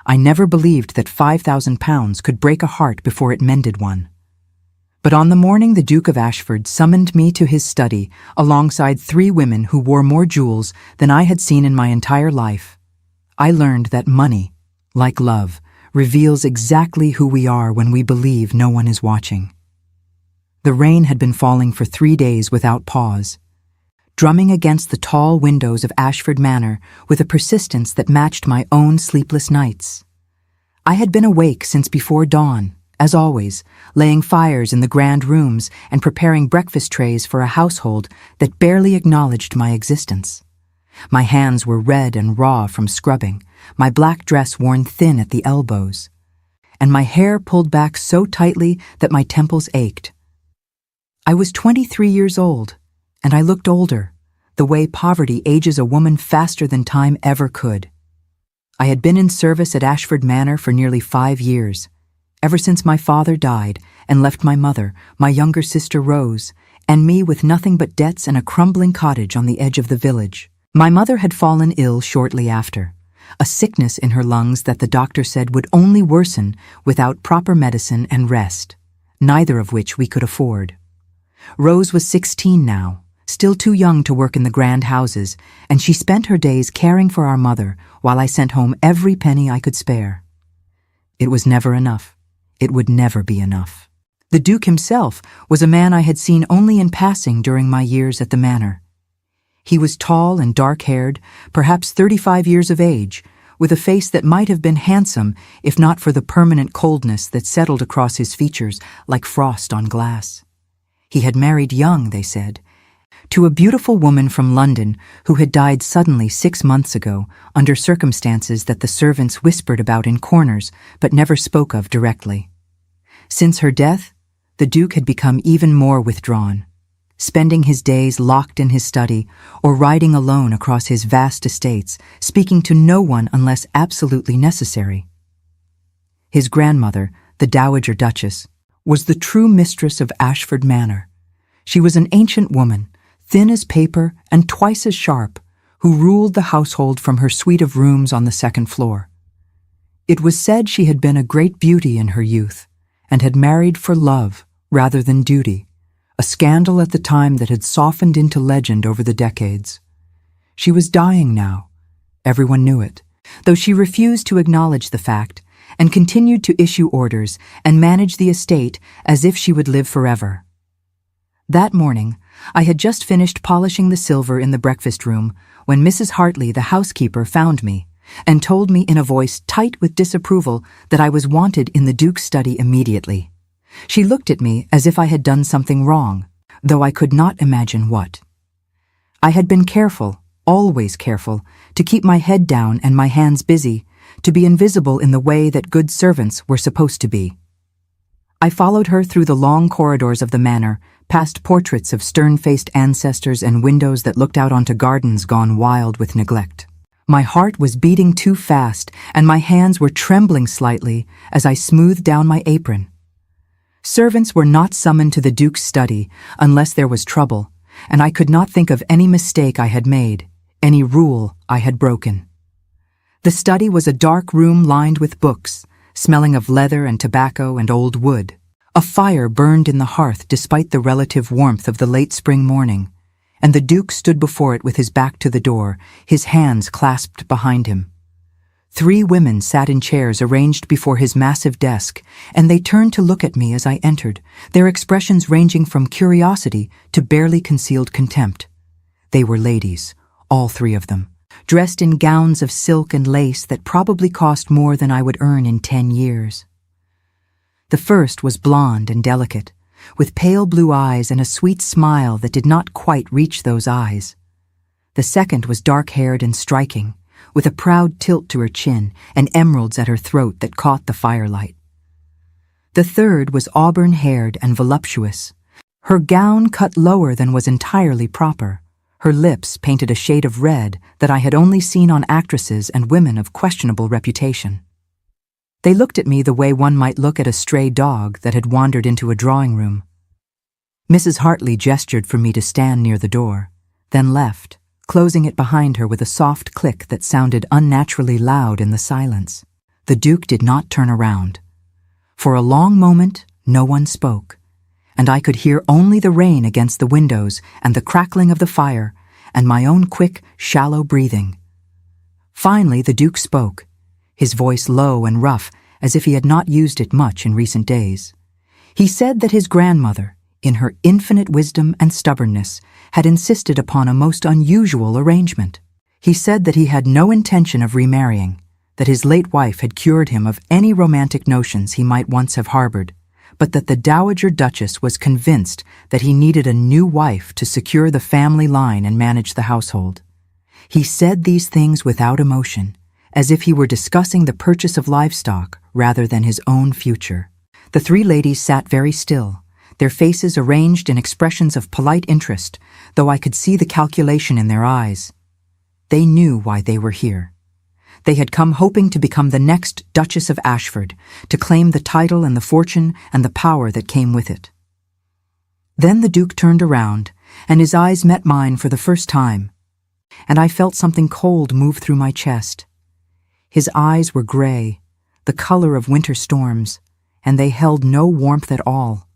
I never believed that £5,000 could break a heart before it mended one. But on the morning the Duke of Ashford summoned me to his study alongside 3 women who wore more jewels than I had seen in my entire life, I learned that money, like love, reveals exactly who we are when we believe no one is watching. The rain had been falling for 3 days without pause, drumming against the tall windows of Ashford Manor with a persistence that matched my own sleepless nights. I had been awake since before dawn, as always, laying fires in the grand rooms and preparing breakfast trays for a household that barely acknowledged my existence. My hands were red and raw from scrubbing, my black dress worn thin at the elbows, and my hair pulled back so tightly that my temples ached. I was 23 years old, and I looked older, the way poverty ages a woman faster than time ever could. I had been in service at Ashford Manor for nearly 5 years, ever since my father died and left my mother, my younger sister Rose, and me with nothing but debts and a crumbling cottage on the edge of the village. My mother had fallen ill shortly after, a sickness in her lungs that the doctor said would only worsen without proper medicine and rest, neither of which we could afford. Rose was 16 now, still too young to work in the grand houses, and she spent her days caring for our mother while I sent home every penny I could spare. It was never enough. It would never be enough. The Duke himself was a man I had seen only in passing during my years at the manor. He was tall and dark-haired, perhaps 35 years of age, with a face that might have been handsome if not for the permanent coldness that settled across his features like frost on glass. He had married young, they said, to a beautiful woman from London who had died suddenly 6 months ago under circumstances that the servants whispered about in corners but never spoke of directly. Since her death, the Duke had become even more withdrawn, spending his days locked in his study or riding alone across his vast estates, speaking to no one unless absolutely necessary. His grandmother, the Dowager Duchess, was the true mistress of Ashford Manor. She was an ancient woman, thin as paper and twice as sharp, who ruled the household from her suite of rooms on the 2nd floor. It was said she had been a great beauty in her youth, and had married for love rather than duty, a scandal at the time that had softened into legend over the decades. She was dying now. Everyone knew it, though she refused to acknowledge the fact, and continued to issue orders and manage the estate as if she would live forever. That morning, I had just finished polishing the silver in the breakfast room when Mrs. Hartley, the housekeeper, found me and told me in a voice tight with disapproval that I was wanted in the Duke's study immediately. She looked at me as if I had done something wrong, though I could not imagine what. I had been careful, always careful, to keep my head down and my hands busy, to be invisible in the way that good servants were supposed to be. I followed her through the long corridors of the manor, past portraits of stern-faced ancestors and windows that looked out onto gardens gone wild with neglect. My heart was beating too fast, and my hands were trembling slightly as I smoothed down my apron. Servants were not summoned to the Duke's study unless there was trouble, and I could not think of any mistake I had made, any rule I had broken. The study was a dark room lined with books, smelling of leather and tobacco and old wood. A fire burned in the hearth despite the relative warmth of the late spring morning, and the Duke stood before it with his back to the door, his hands clasped behind him. 3 women sat in chairs arranged before his massive desk, and they turned to look at me as I entered, their expressions ranging from curiosity to barely concealed contempt. They were ladies, all 3 of them, dressed in gowns of silk and lace that probably cost more than I would earn in 10 years. The first was blonde and delicate, with pale blue eyes and a sweet smile that did not quite reach those eyes. The second was dark-haired and striking, with a proud tilt to her chin and emeralds at her throat that caught the firelight. The third was auburn-haired and voluptuous, her gown cut lower than was entirely proper, her lips painted a shade of red that I had only seen on actresses and women of questionable reputation. They looked at me the way one might look at a stray dog that had wandered into a drawing room. Mrs. Hartley gestured for me to stand near the door, then left, closing it behind her with a soft click that sounded unnaturally loud in the silence. The Duke did not turn around. For a long moment, no one spoke, and I could hear only the rain against the windows and the crackling of the fire and my own quick, shallow breathing. Finally, the Duke spoke, his voice low and rough, as if he had not used it much in recent days. He said that his grandmother, in her infinite wisdom and stubbornness, had insisted upon a most unusual arrangement. He said that he had no intention of remarrying, that his late wife had cured him of any romantic notions he might once have harbored, but that the Dowager Duchess was convinced that he needed a new wife to secure the family line and manage the household. He said these things without emotion, as if he were discussing the purchase of livestock rather than his own future. The three ladies sat very still, their faces arranged in expressions of polite interest, though I could see the calculation in their eyes. They knew why they were here. They had come hoping to become the next Duchess of Ashford, to claim the title and the fortune and the power that came with it. Then the Duke turned around, and his eyes met mine for the first time, and I felt something cold move through my chest. His eyes were gray, the color of winter storms, and they held no warmth at all.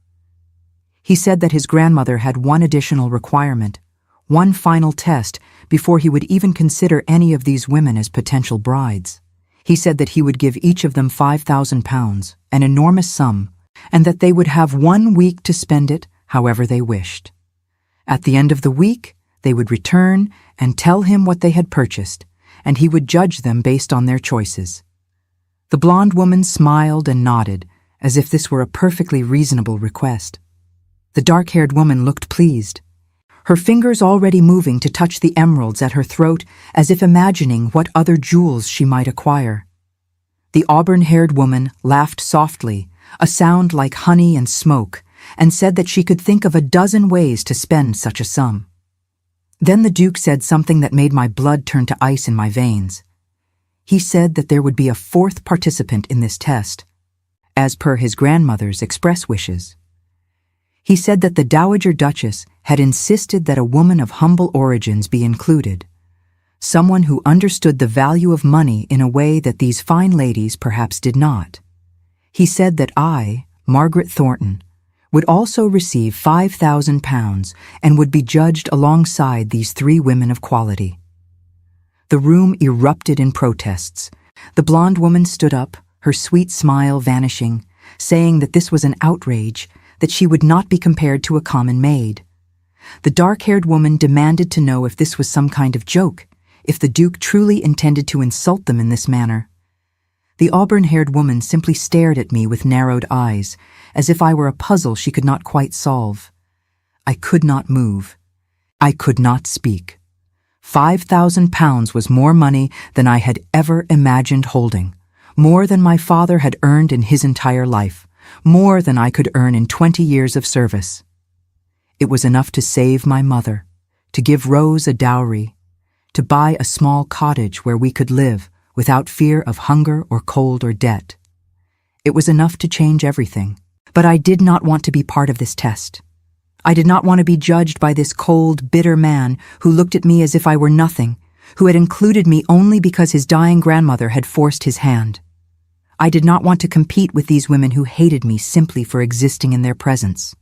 He said that his grandmother had one additional requirement, one final test, before he would even consider any of these women as potential brides. He said that he would give each of them £5,000, an enormous sum, and that they would have 1 week to spend it however they wished. At the end of the week, they would return and tell him what they had purchased, and he would judge them based on their choices. The blonde woman smiled and nodded, as if this were a perfectly reasonable request. The dark-haired woman looked pleased, her fingers already moving to touch the emeralds at her throat, as if imagining what other jewels she might acquire. The auburn-haired woman laughed softly, a sound like honey and smoke, and said that she could think of a dozen ways to spend such a sum. Then the Duke said something that made my blood turn to ice in my veins. He said that there would be a fourth participant in this test, as per his grandmother's express wishes. He said that the Dowager Duchess had insisted that a woman of humble origins be included, someone who understood the value of money in a way that these fine ladies perhaps did not. He said that I, Margaret Thornton, would also receive £5,000 and would be judged alongside these three women of quality. The room erupted in protests. The blonde woman stood up, her sweet smile vanishing, saying that this was an outrage, that she would not be compared to a common maid. The dark-haired woman demanded to know if this was some kind of joke, if the Duke truly intended to insult them in this manner. The auburn-haired woman simply stared at me with narrowed eyes, as if I were a puzzle she could not quite solve. I could not move. I could not speak. £5,000 was more money than I had ever imagined holding, more than my father had earned in his entire life, more than I could earn in 20 years of service. It was enough to save my mother, to give Rose a dowry, to buy a small cottage where we could live without fear of hunger or cold or debt. It was enough to change everything. But I did not want to be part of this test. I did not want to be judged by this cold, bitter man who looked at me as if I were nothing, who had included me only because his dying grandmother had forced his hand. I did not want to compete with these women who hated me simply for existing in their presence.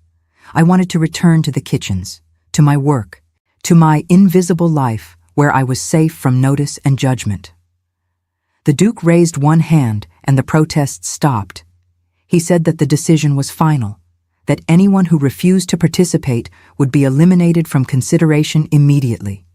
I wanted to return to the kitchens, to my work, to my invisible life where I was safe from notice and judgment. The Duke raised one hand and the protests stopped. He said that the decision was final, that anyone who refused to participate would be eliminated from consideration immediately.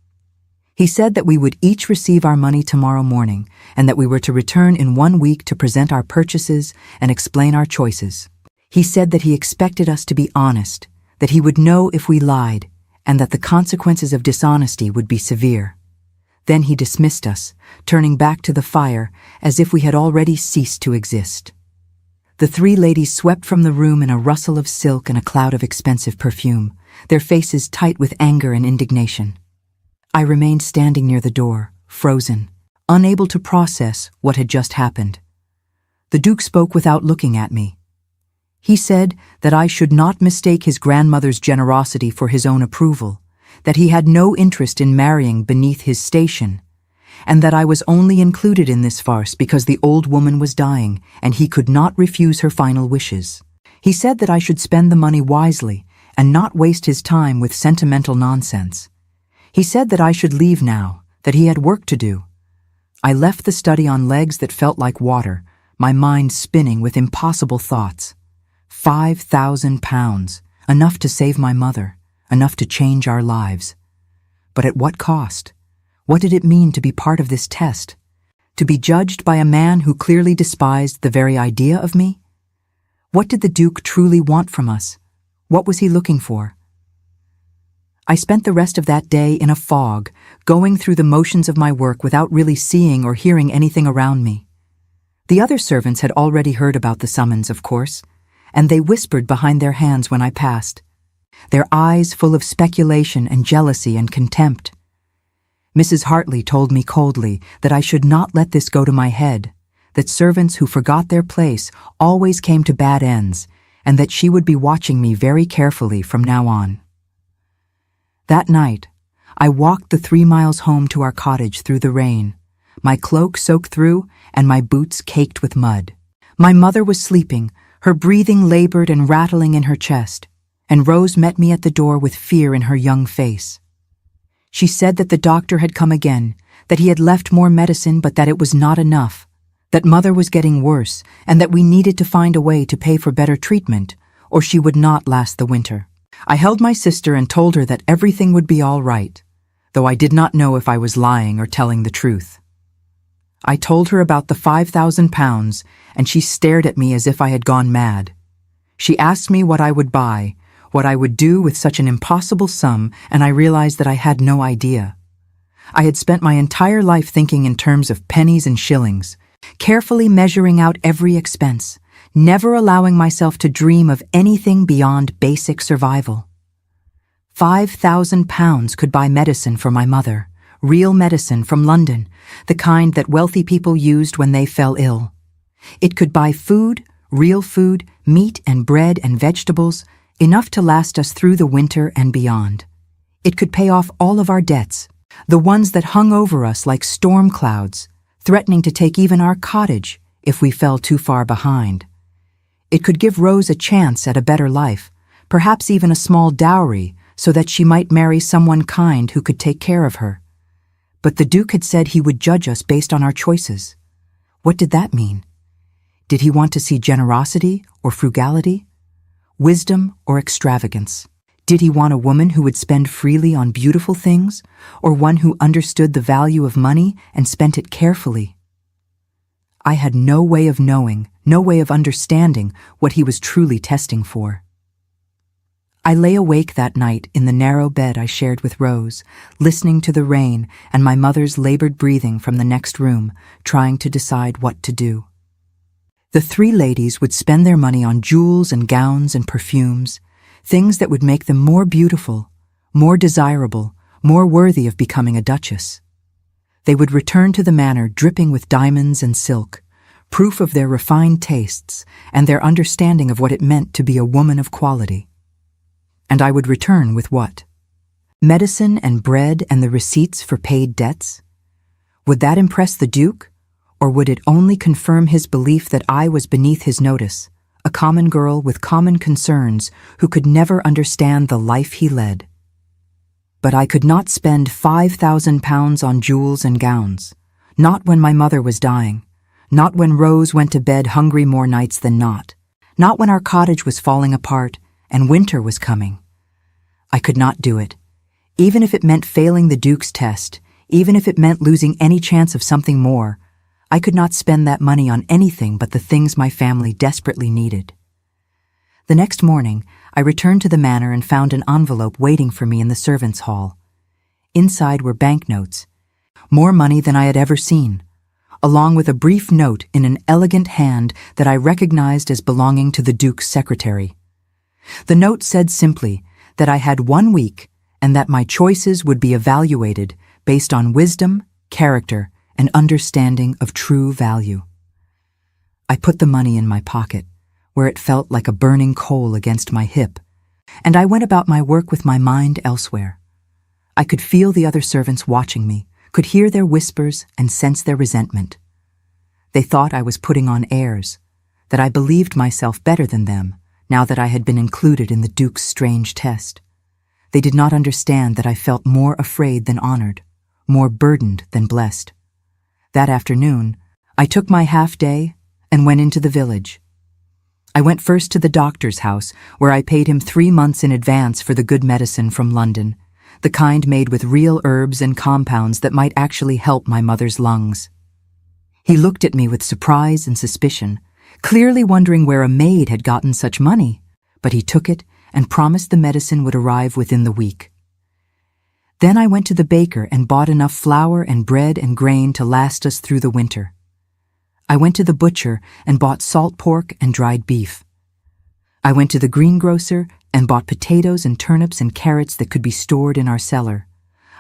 He said that we would each receive our money tomorrow morning and that we were to return in 1 week to present our purchases and explain our choices. He said that he expected us to be honest, that he would know if we lied, and that the consequences of dishonesty would be severe. Then he dismissed us, turning back to the fire as if we had already ceased to exist. The three ladies swept from the room in a rustle of silk and a cloud of expensive perfume, their faces tight with anger and indignation. I remained standing near the door, frozen, unable to process what had just happened. The Duke spoke without looking at me. He said that I should not mistake his grandmother's generosity for his own approval, that he had no interest in marrying beneath his station, and that I was only included in this farce because the old woman was dying and he could not refuse her final wishes. He said that I should spend the money wisely and not waste his time with sentimental nonsense. He said that I should leave now, that he had work to do. I left the study on legs that felt like water, my mind spinning with impossible thoughts. £5,000, enough to save my mother, enough to change our lives. But at what cost? What did it mean to be part of this test? To be judged by a man who clearly despised the very idea of me? What did the Duke truly want from us? What was he looking for? I spent the rest of that day in a fog, going through the motions of my work without really seeing or hearing anything around me. The other servants had already heard about the summons, of course, and they whispered behind their hands when I passed, their eyes full of speculation and jealousy and contempt. Mrs. Hartley told me coldly that I should not let this go to my head, that servants who forgot their place always came to bad ends, and that she would be watching me very carefully from now on. That night, I walked the 3 miles home to our cottage through the rain, my cloak soaked through and my boots caked with mud. My mother was sleeping, her breathing labored and rattling in her chest, and Rose met me at the door with fear in her young face. She said that the doctor had come again, that he had left more medicine but that it was not enough, that Mother was getting worse and that we needed to find a way to pay for better treatment, or she would not last the winter. I held my sister and told her that everything would be all right, though I did not know if I was lying or telling the truth. I told her about the £5,000, and she stared at me as if I had gone mad. She asked me what I would buy, what I would do with such an impossible sum, and I realized that I had no idea. I had spent my entire life thinking in terms of pennies and shillings, carefully measuring out every expense, never allowing myself to dream of anything beyond basic survival. £5,000 could buy medicine for my mother, real medicine from London, the kind that wealthy people used when they fell ill. It could buy food, real food, meat and bread and vegetables, enough to last us through the winter and beyond. It could pay off all of our debts, the ones that hung over us like storm clouds, threatening to take even our cottage if we fell too far behind. It could give Rose a chance at a better life, perhaps even a small dowry, so that she might marry someone kind who could take care of her. But the Duke had said he would judge us based on our choices. What did that mean? Did he want to see generosity or frugality? Wisdom or extravagance? Did he want a woman who would spend freely on beautiful things, or one who understood the value of money and spent it carefully? I had no way of knowing, no way of understanding what he was truly testing for. I lay awake that night in the narrow bed I shared with Rose, listening to the rain and my mother's labored breathing from the next room, trying to decide what to do. The 3 ladies would spend their money on jewels and gowns and perfumes, things that would make them more beautiful, more desirable, more worthy of becoming a duchess. They would return to the manor dripping with diamonds and silk, proof of their refined tastes and their understanding of what it meant to be a woman of quality. And I would return with what? Medicine and bread and the receipts for paid debts? Would that impress the Duke, or would it only confirm his belief that I was beneath his notice, a common girl with common concerns who could never understand the life he led? But I could not spend £5,000 on jewels and gowns, not when my mother was dying, not when Rose went to bed hungry more nights than not when our cottage was falling apart and winter was coming. I could not do it, even if it meant failing the Duke's test, even if it meant losing any chance of something more. I could not spend that money on anything but the things my family desperately needed. The next morning, I returned to the manor and found an envelope waiting for me in the servants' hall. Inside were banknotes, more money than I had ever seen, along with a brief note in an elegant hand that I recognized as belonging to the Duke's secretary. The note said simply that I had 1 week and that my choices would be evaluated based on wisdom, character, and understanding of true value. I put the money in my pocket, where it felt like a burning coal against my hip, and I went about my work with my mind elsewhere. I could feel the other servants watching me, could hear their whispers and sense their resentment. They thought I was putting on airs, that I believed myself better than them, now that I had been included in the Duke's strange test. They did not understand that I felt more afraid than honored, more burdened than blessed. That afternoon, I took my half-day and went into the village. I went first to the doctor's house, where I paid him 3 months in advance for the good medicine from London, the kind made with real herbs and compounds that might actually help my mother's lungs. He looked at me with surprise and suspicion, clearly wondering where a maid had gotten such money, but he took it and promised the medicine would arrive within the week. Then I went to the baker and bought enough flour and bread and grain to last us through the winter. I went to the butcher and bought salt pork and dried beef. I went to the greengrocer and bought potatoes and turnips and carrots that could be stored in our cellar.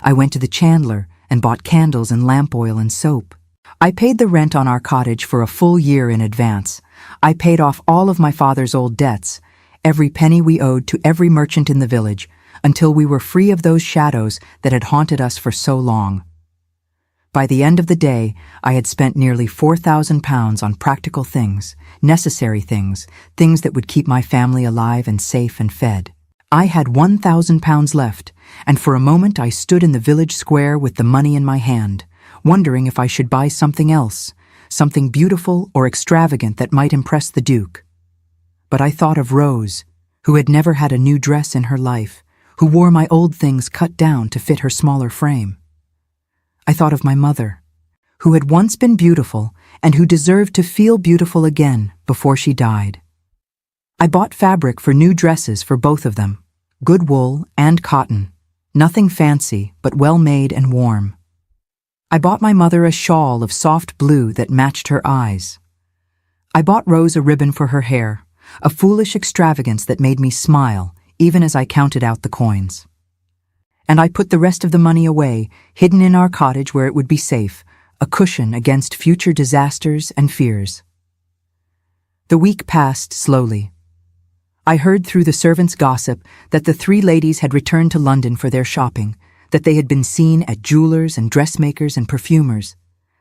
I went to the chandler and bought candles and lamp oil and soap. I paid the rent on our cottage for a full year in advance. I paid off all of my father's old debts, every penny we owed to every merchant in the village, until we were free of those shadows that had haunted us for so long. By the end of the day, I had spent nearly £4,000 on practical things, necessary things, things that would keep my family alive and safe and fed. I had £1,000 left, and for a moment I stood in the village square with the money in my hand, wondering if I should buy something else, something beautiful or extravagant that might impress the Duke. But I thought of Rose, who had never had a new dress in her life, who wore my old things cut down to fit her smaller frame. I thought of my mother, who had once been beautiful and who deserved to feel beautiful again before she died. I bought fabric for new dresses for both of them, good wool and cotton, nothing fancy but well made and warm. I bought my mother a shawl of soft blue that matched her eyes. I bought Rose a ribbon for her hair, a foolish extravagance that made me smile even as I counted out the coins. And I put the rest of the money away, hidden in our cottage where it would be safe, a cushion against future disasters and fears. The week passed slowly. I heard through the servants' gossip that the 3 ladies had returned to London for their shopping, that they had been seen at jewelers and dressmakers and perfumers,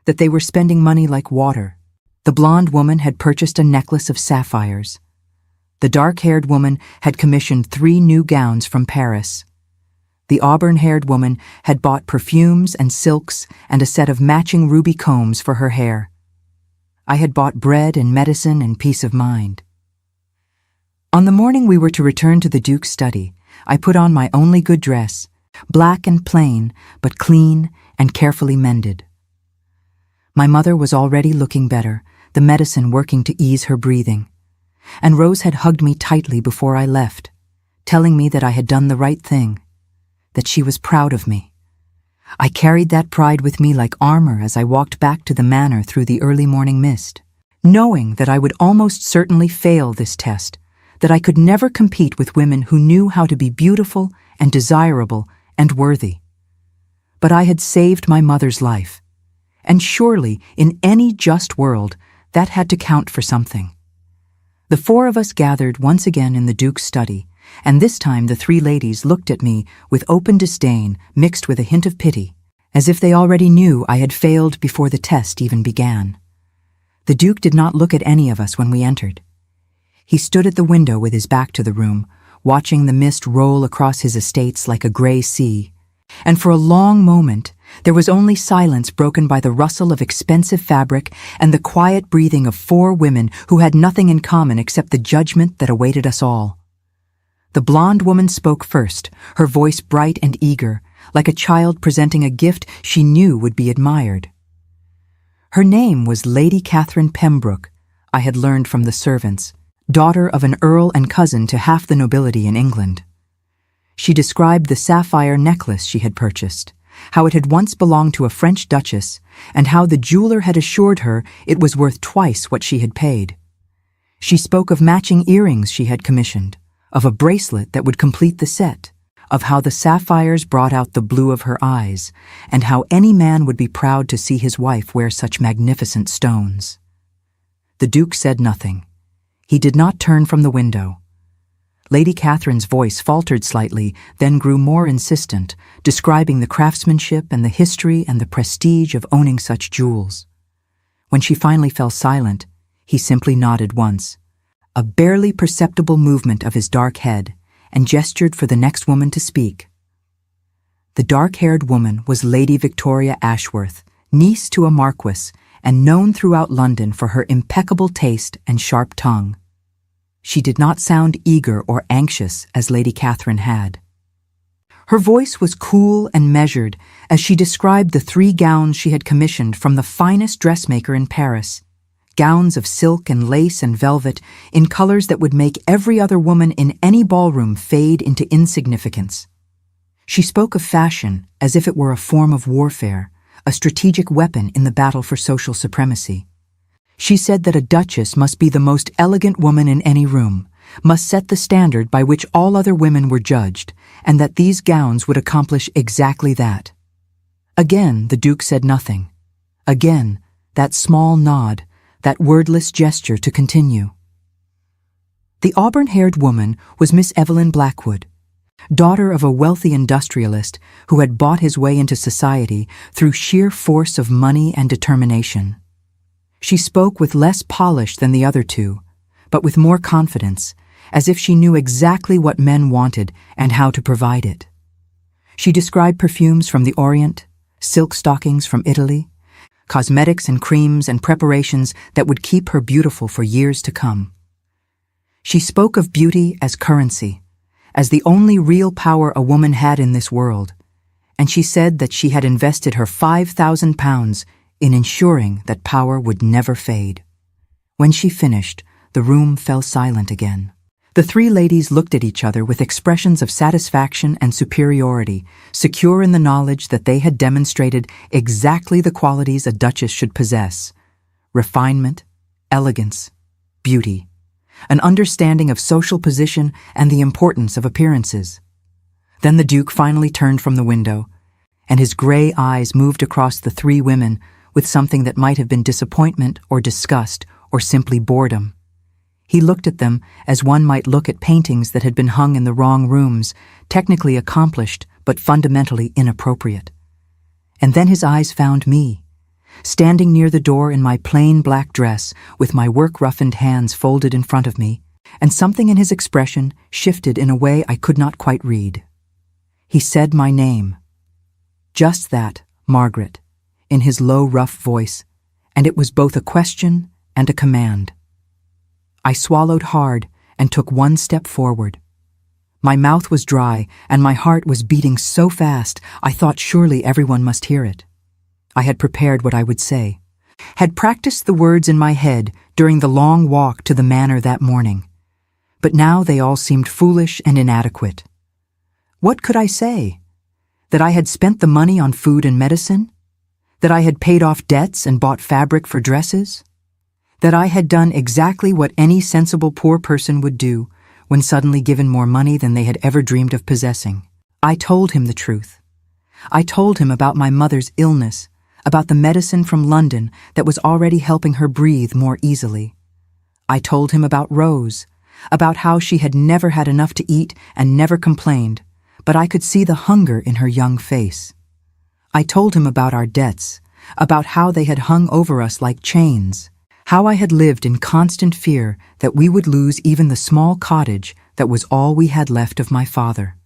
that they were spending money like water. The blonde woman had purchased a necklace of sapphires. The dark-haired woman had commissioned 3 new gowns from Paris. The auburn-haired woman had bought perfumes and silks and a set of matching ruby combs for her hair. I had bought bread and medicine and peace of mind. On the morning we were to return to the Duke's study, I put on my only good dress, black and plain, but clean and carefully mended. My mother was already looking better, the medicine working to ease her breathing, and Rose had hugged me tightly before I left, telling me that I had done the right thing, that she was proud of me. I carried that pride with me like armor as I walked back to the manor through the early morning mist, knowing that I would almost certainly fail this test, that I could never compete with women who knew how to be beautiful and desirable and worthy. But I had saved my mother's life, and surely, in any just world, that had to count for something. The 4 of us gathered once again in the Duke's study, and this time the 3 ladies looked at me with open disdain mixed with a hint of pity, as if they already knew I had failed before the test even began. The Duke did not look at any of us when we entered. He stood at the window with his back to the room, watching the mist roll across his estates like a gray sea, and for a long moment there was only silence broken by the rustle of expensive fabric and the quiet breathing of 4 women who had nothing in common except the judgment that awaited us all. The blonde woman spoke first, her voice bright and eager, like a child presenting a gift she knew would be admired. Her name was Lady Catherine Pembroke, I had learned from the servants, daughter of an earl and cousin to half the nobility in England. She described the sapphire necklace she had purchased, how it had once belonged to a French duchess, and how the jeweler had assured her it was worth twice what she had paid. She spoke of matching earrings she had commissioned, of a bracelet that would complete the set, of how the sapphires brought out the blue of her eyes, and how any man would be proud to see his wife wear such magnificent stones. The Duke said nothing. He did not turn from the window. Lady Catherine's voice faltered slightly, then grew more insistent, describing the craftsmanship and the history and the prestige of owning such jewels. When she finally fell silent, he simply nodded once, a barely perceptible movement of his dark head, and gestured for the next woman to speak. The dark-haired woman was Lady Victoria Ashworth, niece to a marquis, and known throughout London for her impeccable taste and sharp tongue. She did not sound eager or anxious as Lady Catherine had. Her voice was cool and measured as she described the 3 gowns she had commissioned from the finest dressmaker in Paris, gowns of silk and lace and velvet in colors that would make every other woman in any ballroom fade into insignificance. She spoke of fashion as if it were a form of warfare, a strategic weapon in the battle for social supremacy. She said that a duchess must be the most elegant woman in any room, must set the standard by which all other women were judged, and that these gowns would accomplish exactly that. Again, the Duke said nothing. Again, that small nod, that wordless gesture to continue. The auburn-haired woman was Miss Evelyn Blackwood, daughter of a wealthy industrialist who had bought his way into society through sheer force of money and determination. She spoke with less polish than the other 2, but with more confidence, as if she knew exactly what men wanted and how to provide it. She described perfumes from the Orient, silk stockings from Italy, cosmetics and creams and preparations that would keep her beautiful for years to come. She spoke of beauty as currency, as the only real power a woman had in this world, and she said that she had invested her £5,000 in ensuring that power would never fade. When she finished, the room fell silent again. The 3 ladies looked at each other with expressions of satisfaction and superiority, secure in the knowledge that they had demonstrated exactly the qualities a duchess should possess: refinement, elegance, beauty, an understanding of social position and the importance of appearances. Then the Duke finally turned from the window, and his gray eyes moved across the 3 women with something that might have been disappointment or disgust or simply boredom. He looked at them as one might look at paintings that had been hung in the wrong rooms, technically accomplished but fundamentally inappropriate. And then his eyes found me, standing near the door in my plain black dress with my work-roughened hands folded in front of me, and something in his expression shifted in a way I could not quite read. He said my name. Just that, Margaret, in his low, rough voice, and it was both a question and a command. I swallowed hard and took one step forward. My mouth was dry and my heart was beating so fast I thought surely everyone must hear it. I had prepared what I would say, had practiced the words in my head during the long walk to the Manor that morning, but now they all seemed foolish and inadequate. What could I say? That I had spent the money on food and medicine? That I had paid off debts and bought fabric for dresses? That I had done exactly what any sensible poor person would do when suddenly given more money than they had ever dreamed of possessing? I told him the truth. I told him about my mother's illness, about the medicine from London that was already helping her breathe more easily. I told him about Rose, about how she had never had enough to eat and never complained, but I could see the hunger in her young face. I told him about our debts, about how they had hung over us like chains, how I had lived in constant fear that we would lose even the small cottage that was all we had left of my father.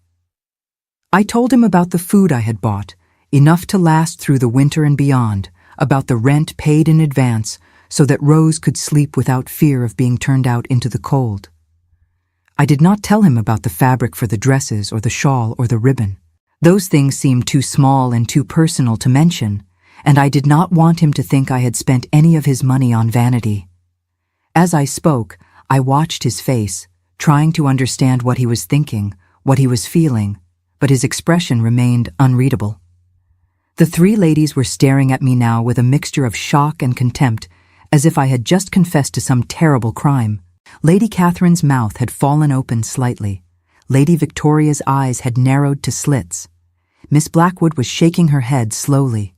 I told him about the food I had bought, enough to last through the winter and beyond, about the rent paid in advance so that Rose could sleep without fear of being turned out into the cold. I did not tell him about the fabric for the dresses or the shawl or the ribbon. Those things seemed too small and too personal to mention, and I did not want him to think I had spent any of his money on vanity. As I spoke, I watched his face, trying to understand what he was thinking, what he was feeling, but his expression remained unreadable. The 3 ladies were staring at me now with a mixture of shock and contempt, as if I had just confessed to some terrible crime. Lady Catherine's mouth had fallen open slightly. Lady Victoria's eyes had narrowed to slits. Miss Blackwood was shaking her head slowly,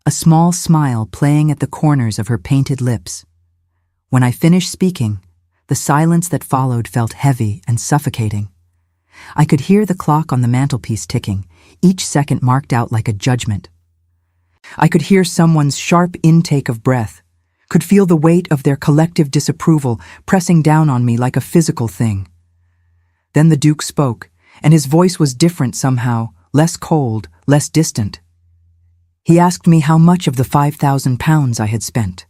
a small smile playing at the corners of her painted lips. When I finished speaking, The silence that followed felt heavy and suffocating. I could hear the clock on the mantelpiece ticking, each second marked out like a judgment. I could hear someone's sharp intake of breath, could feel the weight of their collective disapproval pressing down on me like a physical thing. Then the Duke spoke, and his voice was different somehow, less cold, less distant. He asked me how much of the £5,000 I had spent.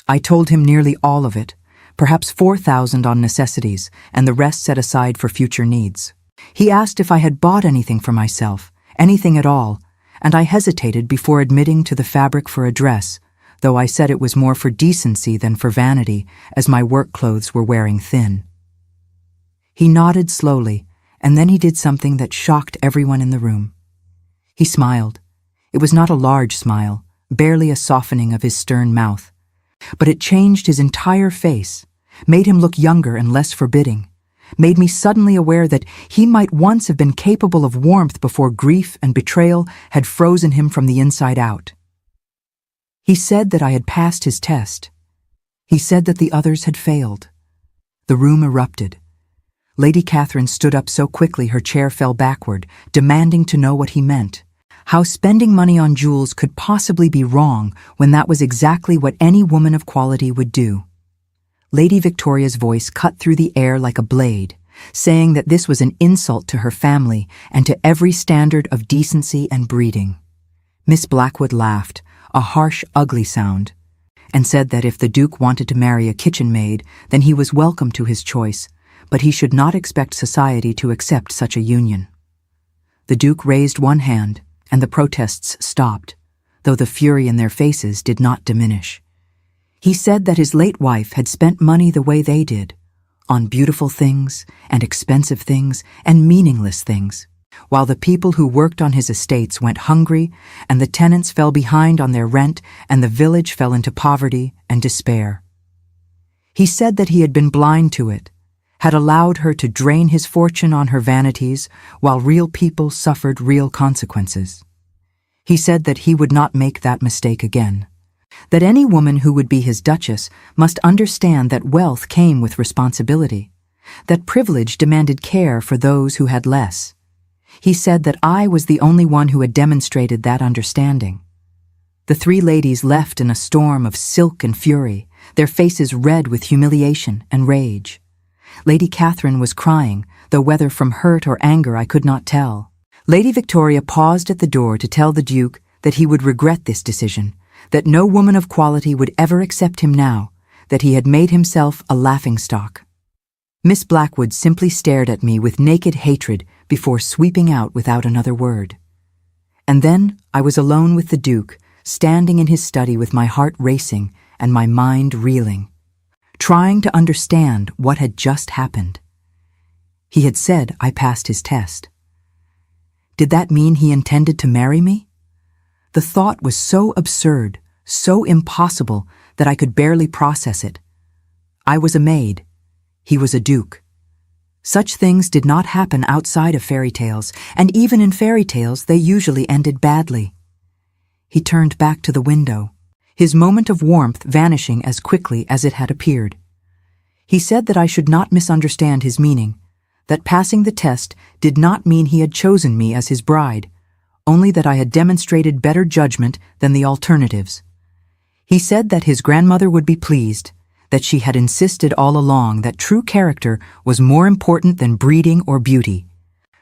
I told him nearly all of it, perhaps 4,000 on necessities, and the rest set aside for future needs. He asked if I had bought anything for myself, anything at all, and I hesitated before admitting to the fabric for a dress, though I said it was more for decency than for vanity, as my work clothes were wearing thin. He nodded slowly, and then he did something that shocked everyone in the room. He smiled. It was not a large smile, barely a softening of his stern mouth, but it changed his entire face, made him look younger and less forbidding, made me suddenly aware that he might once have been capable of warmth before grief and betrayal had frozen him from the inside out. He said that I had passed his test. He said that the others had failed. The room erupted. Lady Catherine stood up so quickly her chair fell backward, demanding to know what he meant. How spending money on jewels could possibly be wrong when that was exactly what any woman of quality would do. Lady Victoria's voice cut through the air like a blade, saying that this was an insult to her family and to every standard of decency and breeding. Miss Blackwood laughed, a harsh, ugly sound, and said that if the Duke wanted to marry a kitchen maid, then he was welcome to his choice, but he should not expect society to accept such a union. The Duke raised one hand, and the protests stopped, though the fury in their faces did not diminish. He said that his late wife had spent money the way they did, on beautiful things and expensive things and meaningless things, while the people who worked on his estates went hungry and the tenants fell behind on their rent and the village fell into poverty and despair. He said that he had been blind to it, had allowed her to drain his fortune on her vanities while real people suffered real consequences. He said that he would not make that mistake again, that any woman who would be his duchess must understand that wealth came with responsibility, that privilege demanded care for those who had less. He said that I was the only one who had demonstrated that understanding. The three ladies left in a storm of silk and fury, their faces red with humiliation and rage. Lady Catherine was crying, though whether from hurt or anger I could not tell. Lady Victoria paused at the door to tell the Duke that he would regret this decision, that no woman of quality would ever accept him now, that he had made himself a laughingstock. Miss Blackwood simply stared at me with naked hatred before sweeping out without another word. And then I was alone with the Duke, standing in his study with my heart racing and my mind reeling, trying to understand what had just happened. He had said I passed his test. Did that mean he intended to marry me? The thought was so absurd, so impossible, that I could barely process it. I was a maid. He was a duke. Such things did not happen outside of fairy tales, and even in fairy tales they usually ended badly. He turned back to the window, his moment of warmth vanishing as quickly as it had appeared. He said that I should not misunderstand his meaning, that passing the test did not mean he had chosen me as his bride, only that I had demonstrated better judgment than the alternatives. He said that his grandmother would be pleased, that she had insisted all along that true character was more important than breeding or beauty,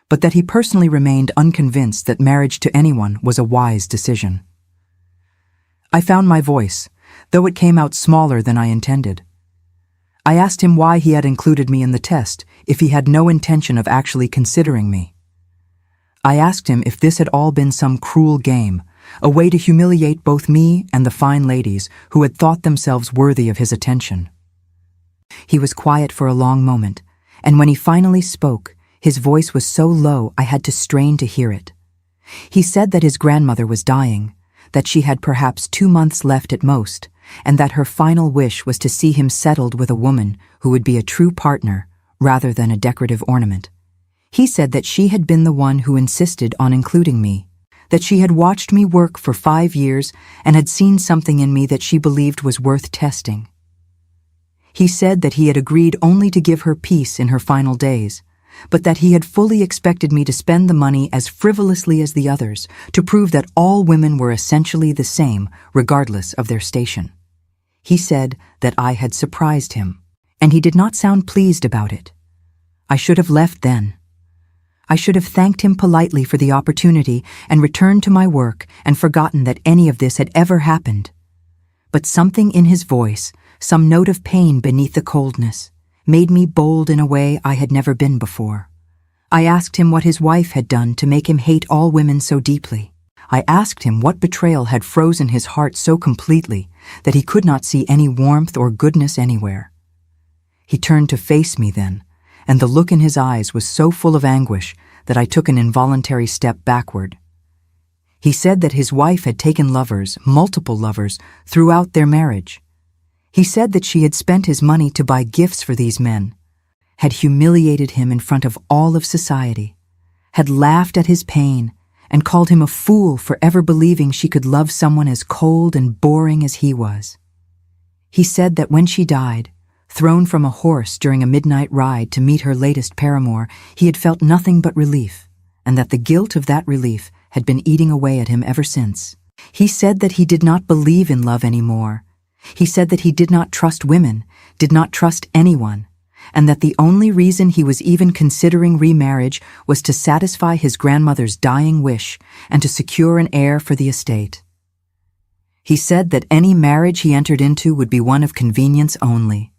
but that he personally remained unconvinced that marriage to anyone was a wise decision. I found my voice, though it came out smaller than I intended. I asked him why he had included me in the test if he had no intention of actually considering me. I asked him if this had all been some cruel game, a way to humiliate both me and the fine ladies who had thought themselves worthy of his attention. He was quiet for a long moment, and when he finally spoke, his voice was so low I had to strain to hear it. He said that his grandmother was dying, that she had perhaps 2 months left at most, and that her final wish was to see him settled with a woman who would be a true partner rather than a decorative ornament. He said that she had been the one who insisted on including me, that she had watched me work for 5 years and had seen something in me that she believed was worth testing. He said that he had agreed only to give her peace in her final days, but that he had fully expected me to spend the money as frivolously as the others, to prove that all women were essentially the same, regardless of their station. He said that I had surprised him, and he did not sound pleased about it. I should have left then. I should have thanked him politely for the opportunity and returned to my work and forgotten that any of this had ever happened. But something in his voice, some note of pain beneath the coldness, made me bold in a way I had never been before. I asked him what his wife had done to make him hate all women so deeply. I asked him what betrayal had frozen his heart so completely that he could not see any warmth or goodness anywhere. He turned to face me then, and the look in his eyes was so full of anguish that I took an involuntary step backward. He said that his wife had taken lovers, multiple lovers, throughout their marriage. He said that she had spent his money to buy gifts for these men, had humiliated him in front of all of society, had laughed at his pain, and called him a fool for ever believing she could love someone as cold and boring as he was. He said that when she died, thrown from a horse during a midnight ride to meet her latest paramour, he had felt nothing but relief, and that the guilt of that relief had been eating away at him ever since. He said that he did not believe in love anymore. He said that he did not trust women, did not trust anyone, and that the only reason he was even considering remarriage was to satisfy his grandmother's dying wish and to secure an heir for the estate. He said that any marriage he entered into would be one of convenience only,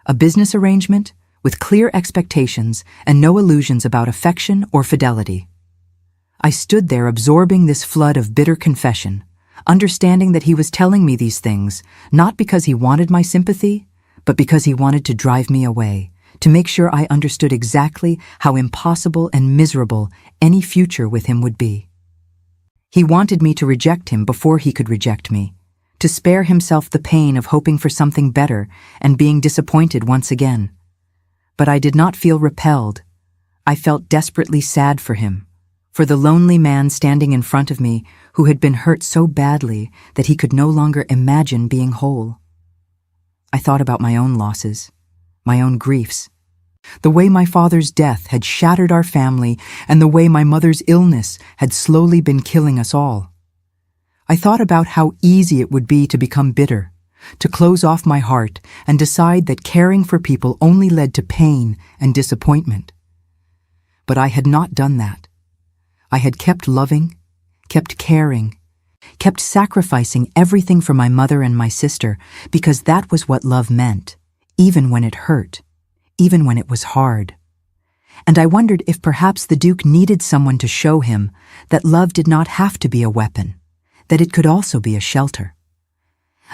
a business arrangement with clear expectations and no illusions about affection or fidelity. I stood there absorbing this flood of bitter confession, understanding that he was telling me these things not because he wanted my sympathy, but because he wanted to drive me away, to make sure I understood exactly how impossible and miserable any future with him would be. He wanted me to reject him before he could reject me, to spare himself the pain of hoping for something better and being disappointed once again. But I did not feel repelled. I felt desperately sad for him, for the lonely man standing in front of me who had been hurt so badly that he could no longer imagine being whole. I thought about my own losses, my own griefs, the way my father's death had shattered our family and the way my mother's illness had slowly been killing us all. I thought about how easy it would be to become bitter, to close off my heart and decide that caring for people only led to pain and disappointment. But I had not done that. I had kept loving, kept caring, kept sacrificing everything for my mother and my sister because that was what love meant, even when it hurt, even when it was hard. And I wondered if perhaps the Duke needed someone to show him that love did not have to be a weapon, that it could also be a shelter.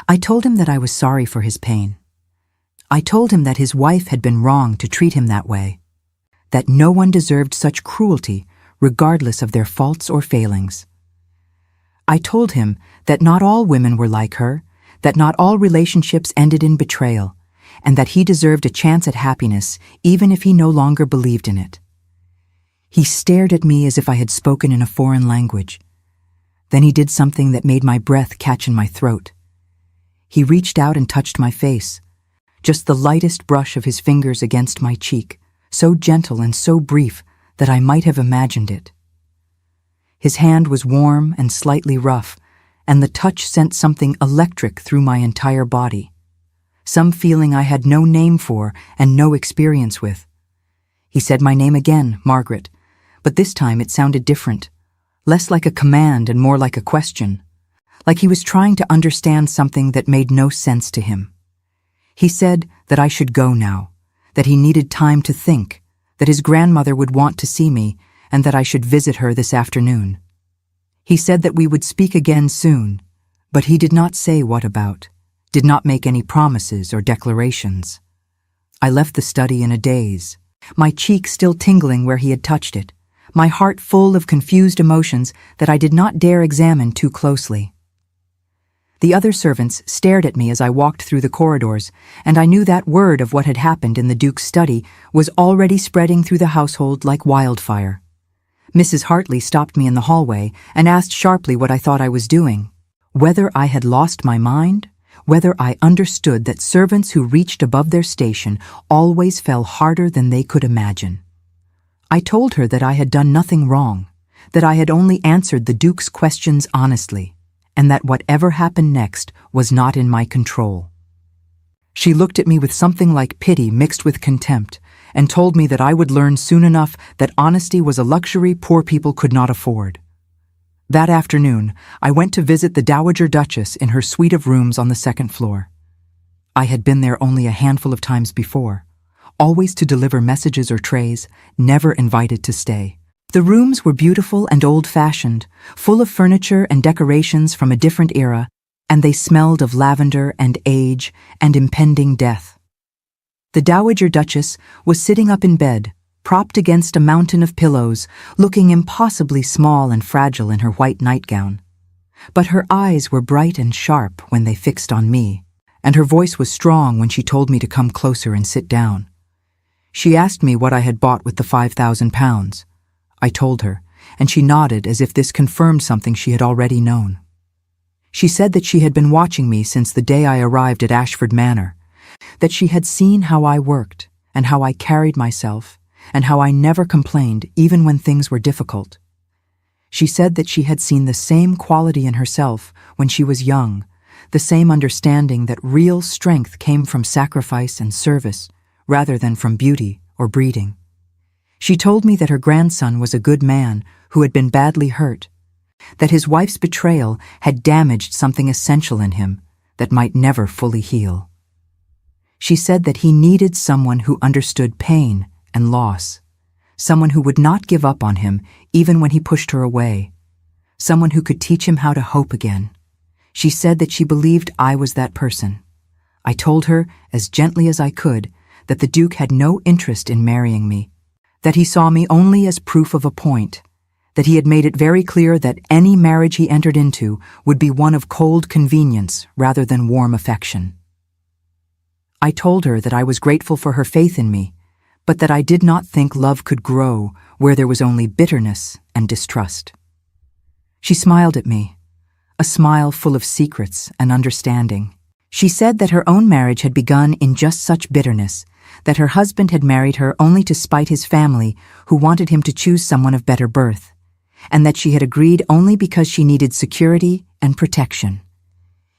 I told him that I was sorry for his pain. I told him that his wife had been wrong to treat him that way, that no one deserved such cruelty regardless of their faults or failings. I told him that not all women were like her, that not all relationships ended in betrayal, and that he deserved a chance at happiness even if he no longer believed in it. He stared at me as if I had spoken in a foreign language. Then he did something that made my breath catch in my throat. He reached out and touched my face, just the lightest brush of his fingers against my cheek, so gentle and so brief that I might have imagined it. His hand was warm and slightly rough, and the touch sent something electric through my entire body, some feeling I had no name for and no experience with. He said my name again, Margaret, but this time it sounded different, less like a command and more like a question, like he was trying to understand something that made no sense to him. He said that I should go now, that he needed time to think, that his grandmother would want to see me, and that I should visit her this afternoon. He said that we would speak again soon, but he did not say what about, did not make any promises or declarations. I left the study in a daze, my cheek still tingling where he had touched it, my heart full of confused emotions that I did not dare examine too closely. The other servants stared at me as I walked through the corridors, and I knew that word of what had happened in the Duke's study was already spreading through the household like wildfire. Mrs. Hartley stopped me in the hallway and asked sharply what I thought I was doing, whether I had lost my mind, whether I understood that servants who reached above their station always fell harder than they could imagine. I told her that I had done nothing wrong, that I had only answered the Duke's questions honestly, and that whatever happened next was not in my control. She looked at me with something like pity mixed with contempt, and told me that I would learn soon enough that honesty was a luxury poor people could not afford. That afternoon, I went to visit the Dowager Duchess in her suite of rooms on the second floor. I had been there only a handful of times before, always to deliver messages or trays, never invited to stay. The rooms were beautiful and old-fashioned, full of furniture and decorations from a different era, and they smelled of lavender and age and impending death. The Dowager Duchess was sitting up in bed, propped against a mountain of pillows, looking impossibly small and fragile in her white nightgown. But her eyes were bright and sharp when they fixed on me, and her voice was strong when she told me to come closer and sit down. She asked me what I had bought with the £5,000. I told her, and she nodded as if this confirmed something she had already known. She said that she had been watching me since the day I arrived at Ashford Manor, that she had seen how I worked, and how I carried myself, and how I never complained even when things were difficult. She said that she had seen the same quality in herself when she was young, the same understanding that real strength came from sacrifice and service, rather than from beauty or breeding. She told me that her grandson was a good man who had been badly hurt, that his wife's betrayal had damaged something essential in him that might never fully heal. She said that he needed someone who understood pain and loss, someone who would not give up on him even when he pushed her away, someone who could teach him how to hope again. She said that she believed I was that person. I told her, as gently as I could, that the Duke had no interest in marrying me, that he saw me only as proof of a point, that he had made it very clear that any marriage he entered into would be one of cold convenience rather than warm affection. I told her that I was grateful for her faith in me, but that I did not think love could grow where there was only bitterness and distrust. She smiled at me, a smile full of secrets and understanding. She said that her own marriage had begun in just such bitterness, that her husband had married her only to spite his family, who wanted him to choose someone of better birth, and that she had agreed only because she needed security and protection.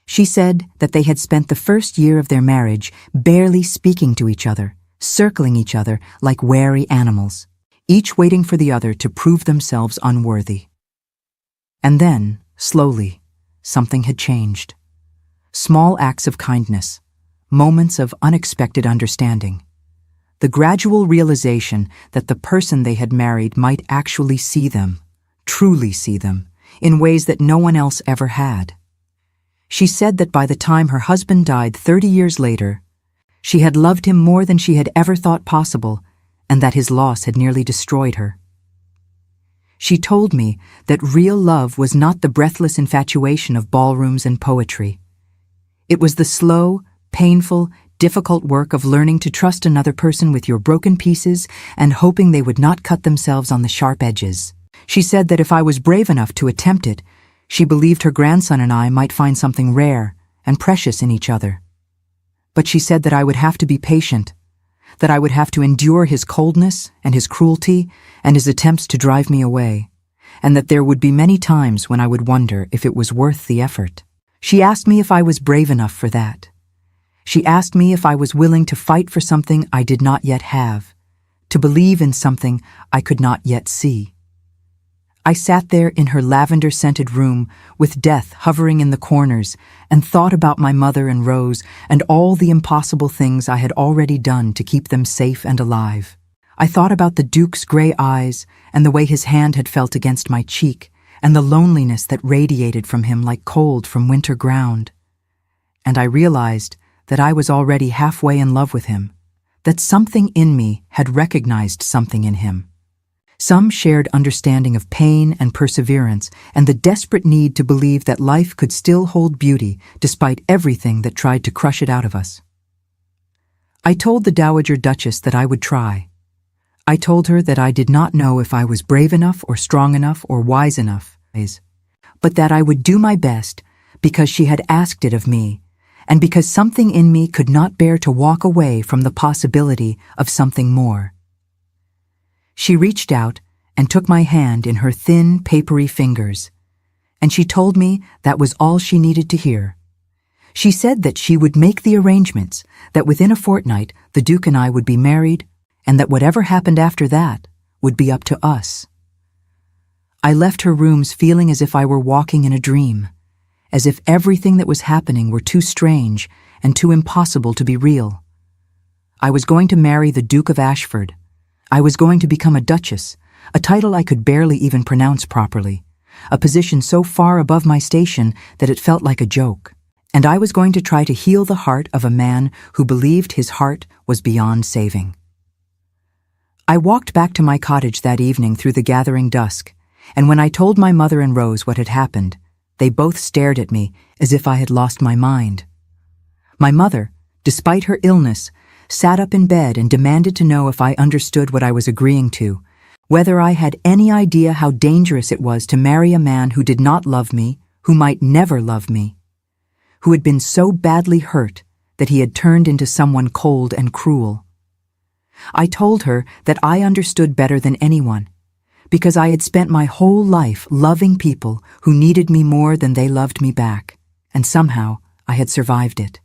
She said that they had spent the first year of their marriage barely speaking to each other, circling each other like wary animals, each waiting for the other to prove themselves unworthy. And then, slowly, something had changed. Small acts of kindness, moments of unexpected understanding, the gradual realization that the person they had married might actually see them, truly see them, in ways that no one else ever had. She said that by the time her husband died 30 years later, she had loved him more than she had ever thought possible, and that his loss had nearly destroyed her. She told me that real love was not the breathless infatuation of ballrooms and poetry. It was the slow, painful, difficult work of learning to trust another person with your broken pieces and hoping they would not cut themselves on the sharp edges. She said that if I was brave enough to attempt it, she believed her grandson and I might find something rare and precious in each other. But she said that I would have to be patient, that I would have to endure his coldness and his cruelty and his attempts to drive me away, and that there would be many times when I would wonder if it was worth the effort. She asked me if I was brave enough for that. She asked me if I was willing to fight for something I did not yet have, to believe in something I could not yet see. I sat there in her lavender-scented room with death hovering in the corners and thought about my mother and Rose and all the impossible things I had already done to keep them safe and alive. I thought about the Duke's gray eyes and the way his hand had felt against my cheek and the loneliness that radiated from him like cold from winter ground. And I realized that I was already halfway in love with him, that something in me had recognized something in him. Some shared understanding of pain and perseverance and the desperate need to believe that life could still hold beauty despite everything that tried to crush it out of us. I told the Dowager Duchess that I would try. I told her that I did not know if I was brave enough or strong enough or wise enough, but that I would do my best because she had asked it of me, and because something in me could not bear to walk away from the possibility of something more. She reached out and took my hand in her thin, papery fingers, and she told me that was all she needed to hear. She said that she would make the arrangements, that within a fortnight the Duke and I would be married, and that whatever happened after that would be up to us. I left her rooms feeling as if I were walking in a dream, as if everything that was happening were too strange and too impossible to be real. I was going to marry the Duke of Ashford. I was going to become a duchess, a title I could barely even pronounce properly, a position so far above my station that it felt like a joke. And I was going to try to heal the heart of a man who believed his heart was beyond saving. I walked back to my cottage that evening through the gathering dusk, and when I told my mother and Rose what had happened, they both stared at me as if I had lost my mind. My mother, despite her illness, sat up in bed and demanded to know if I understood what I was agreeing to, whether I had any idea how dangerous it was to marry a man who did not love me, who might never love me, who had been so badly hurt that he had turned into someone cold and cruel. I told her that I understood better than anyone, because I had spent my whole life loving people who needed me more than they loved me back, and somehow I had survived it.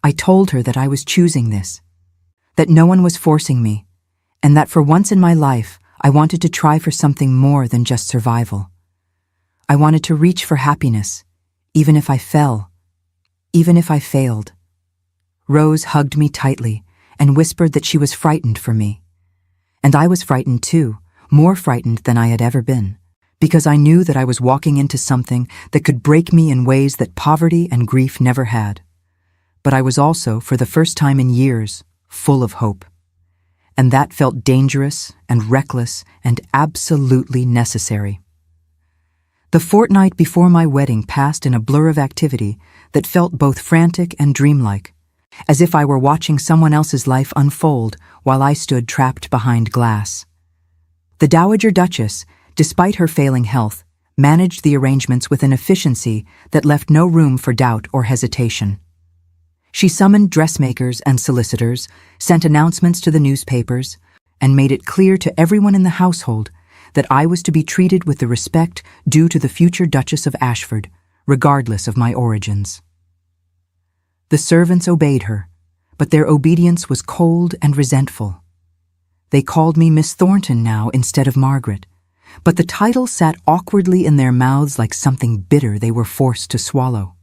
I told her that I was choosing this, that no one was forcing me, and that for once in my life I wanted to try for something more than just survival. I wanted to reach for happiness, even if I fell, even if I failed. Rose hugged me tightly and whispered that she was frightened for me. And I was frightened too, more frightened than I had ever been, because I knew that I was walking into something that could break me in ways that poverty and grief never had. But I was also, for the first time in years, full of hope. And that felt dangerous and reckless and absolutely necessary. The fortnight before my wedding passed in a blur of activity that felt both frantic and dreamlike, as if I were watching someone else's life unfold while I stood trapped behind glass. The Dowager Duchess, despite her failing health, managed the arrangements with an efficiency that left no room for doubt or hesitation. She summoned dressmakers and solicitors, sent announcements to the newspapers, and made it clear to everyone in the household that I was to be treated with the respect due to the future Duchess of Ashford, regardless of my origins. The servants obeyed her, but their obedience was cold and resentful. They called me Miss Thornton now instead of Margaret, but the title sat awkwardly in their mouths like something bitter they were forced to swallow.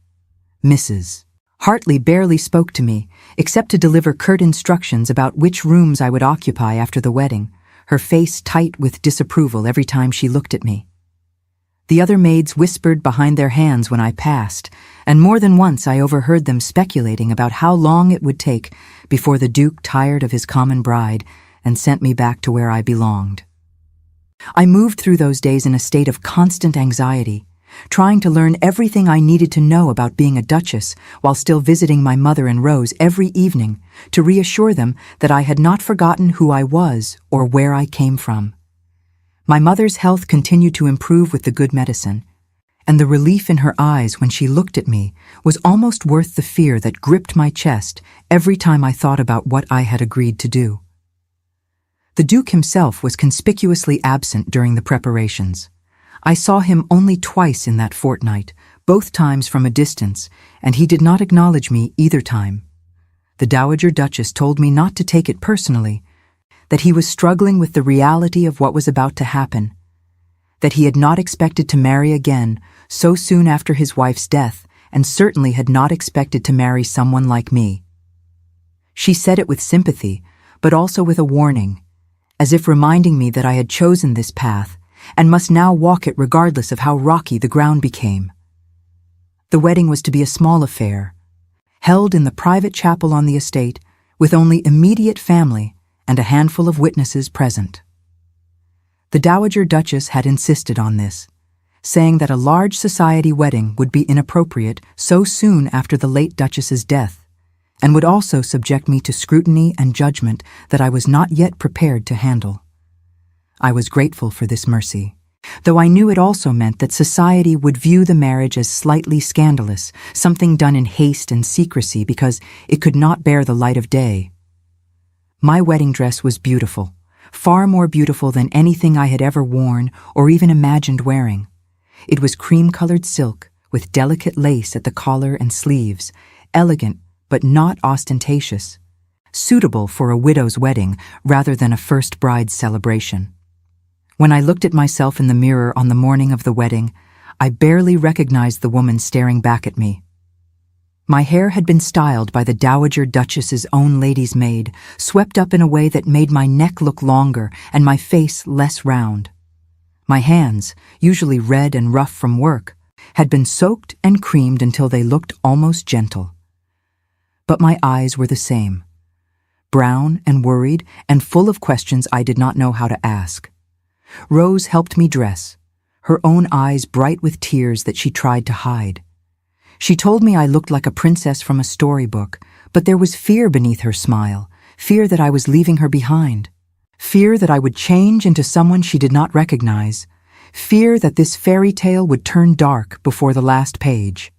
Mrs. Hartley barely spoke to me, except to deliver curt instructions about which rooms I would occupy after the wedding, her face tight with disapproval every time she looked at me. The other maids whispered behind their hands when I passed, and more than once I overheard them speculating about how long it would take before the Duke tired of his common bride and sent me back to where I belonged. I moved through those days in a state of constant anxiety, trying to learn everything I needed to know about being a duchess while still visiting my mother and Rose every evening to reassure them that I had not forgotten who I was or where I came from. My mother's health continued to improve with the good medicine, and the relief in her eyes when she looked at me was almost worth the fear that gripped my chest every time I thought about what I had agreed to do. The Duke himself was conspicuously absent during the preparations. I saw him only twice in that fortnight, both times from a distance, and he did not acknowledge me either time. The Dowager Duchess told me not to take it personally, that he was struggling with the reality of what was about to happen, that he had not expected to marry again so soon after his wife's death, and certainly had not expected to marry someone like me. She said it with sympathy, but also with a warning, as if reminding me that I had chosen this path and must now walk it regardless of how rocky the ground became. The wedding was to be a small affair, held in the private chapel on the estate, with only immediate family and a handful of witnesses present. The Dowager Duchess had insisted on this, saying that a large society wedding would be inappropriate so soon after the late Duchess's death, and would also subject me to scrutiny and judgment that I was not yet prepared to handle. I was grateful for this mercy, though I knew it also meant that society would view the marriage as slightly scandalous, something done in haste and secrecy because it could not bear the light of day. My wedding dress was beautiful, far more beautiful than anything I had ever worn or even imagined wearing. It was cream-colored silk, with delicate lace at the collar and sleeves, elegant but not ostentatious, suitable for a widow's wedding rather than a first bride's celebration. When I looked at myself in the mirror on the morning of the wedding, I barely recognized the woman staring back at me. My hair had been styled by the Dowager Duchess's own lady's maid, swept up in a way that made my neck look longer and my face less round. My hands, usually red and rough from work, had been soaked and creamed until they looked almost gentle. But my eyes were the same, brown and worried and full of questions I did not know how to ask. Rose helped me dress, her own eyes bright with tears that she tried to hide. She told me I looked like a princess from a storybook, but there was fear beneath her smile, fear that I was leaving her behind, fear that I would change into someone she did not recognize, fear that this fairy tale would turn dark before the last page.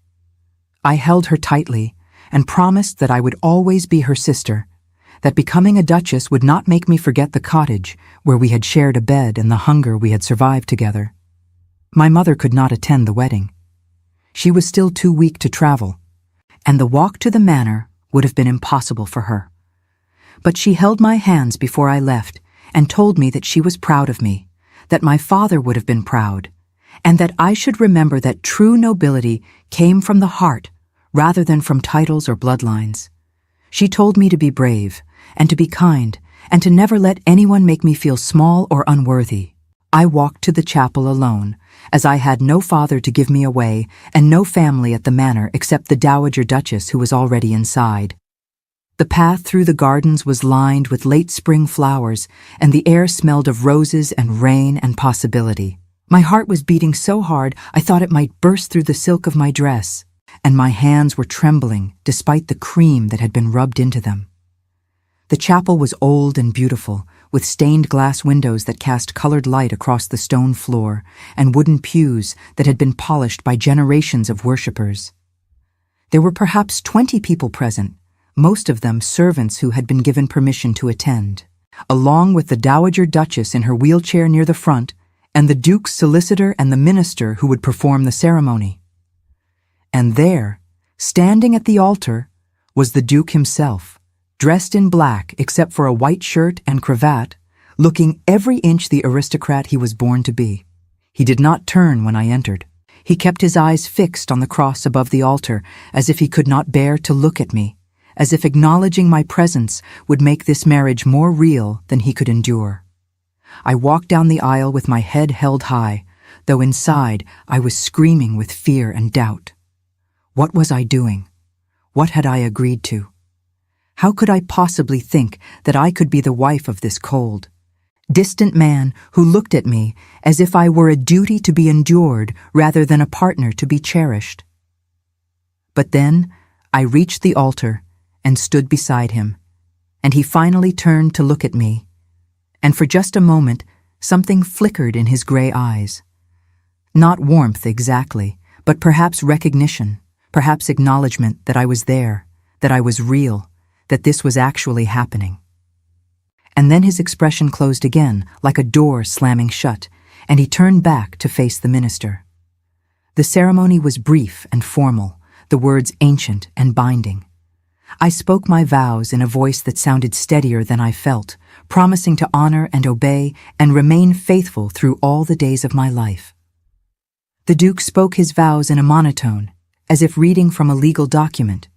I held her tightly and promised that I would always be her sister, that becoming a duchess would not make me forget the cottage where we had shared a bed and the hunger we had survived together. My mother could not attend the wedding. She was still too weak to travel, and the walk to the manor would have been impossible for her. But she held my hands before I left and told me that she was proud of me, that my father would have been proud, and that I should remember that true nobility came from the heart rather than from titles or bloodlines. She told me to be brave and to be kind and to never let anyone make me feel small or unworthy. I walked to the chapel alone, as I had no father to give me away and no family at the manor except the Dowager Duchess who was already inside. The path through the gardens was lined with late spring flowers, and the air smelled of roses and rain and possibility. My heart was beating so hard I thought it might burst through the silk of my dress, and my hands were trembling despite the cream that had been rubbed into them. The chapel was old and beautiful, with stained glass windows that cast colored light across the stone floor and wooden pews that had been polished by generations of worshippers. There were perhaps 20 people present, most of them servants who had been given permission to attend, along with the Dowager Duchess in her wheelchair near the front and the Duke's solicitor and the minister who would perform the ceremony. And there, standing at the altar, was the Duke himself, dressed in black except for a white shirt and cravat, looking every inch the aristocrat he was born to be. He did not turn when I entered. He kept his eyes fixed on the cross above the altar, as if he could not bear to look at me, as if acknowledging my presence would make this marriage more real than he could endure. I walked down the aisle with my head held high, though inside I was screaming with fear and doubt. What was I doing? What had I agreed to? How could I possibly think that I could be the wife of this cold, distant man who looked at me as if I were a duty to be endured rather than a partner to be cherished? But then I reached the altar and stood beside him, and he finally turned to look at me, and for just a moment something flickered in his gray eyes. Not warmth exactly, but perhaps recognition, perhaps acknowledgement that I was there, that I was real, that this was actually happening. And then his expression closed again, like a door slamming shut, and he turned back to face the minister. The ceremony was brief and formal, the words ancient and binding. I spoke my vows in a voice that sounded steadier than I felt, promising to honor and obey and remain faithful through all the days of my life. The Duke spoke his vows in a monotone, as if reading from a legal document,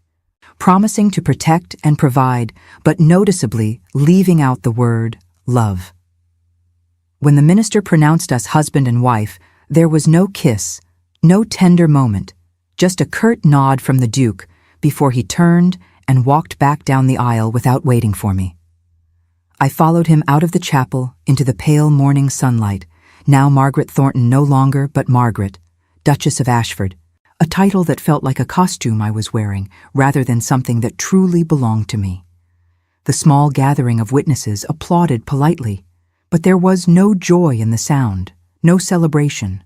promising to protect and provide, but noticeably leaving out the word love. When the minister pronounced us husband and wife, there was no kiss, no tender moment, just a curt nod from the Duke before he turned and walked back down the aisle without waiting for me. I followed him out of the chapel into the pale morning sunlight, now Margaret Thornton no longer but Margaret, Duchess of Ashford, a title that felt like a costume I was wearing rather than something that truly belonged to me. The small gathering of witnesses applauded politely, but there was no joy in the sound, no celebration,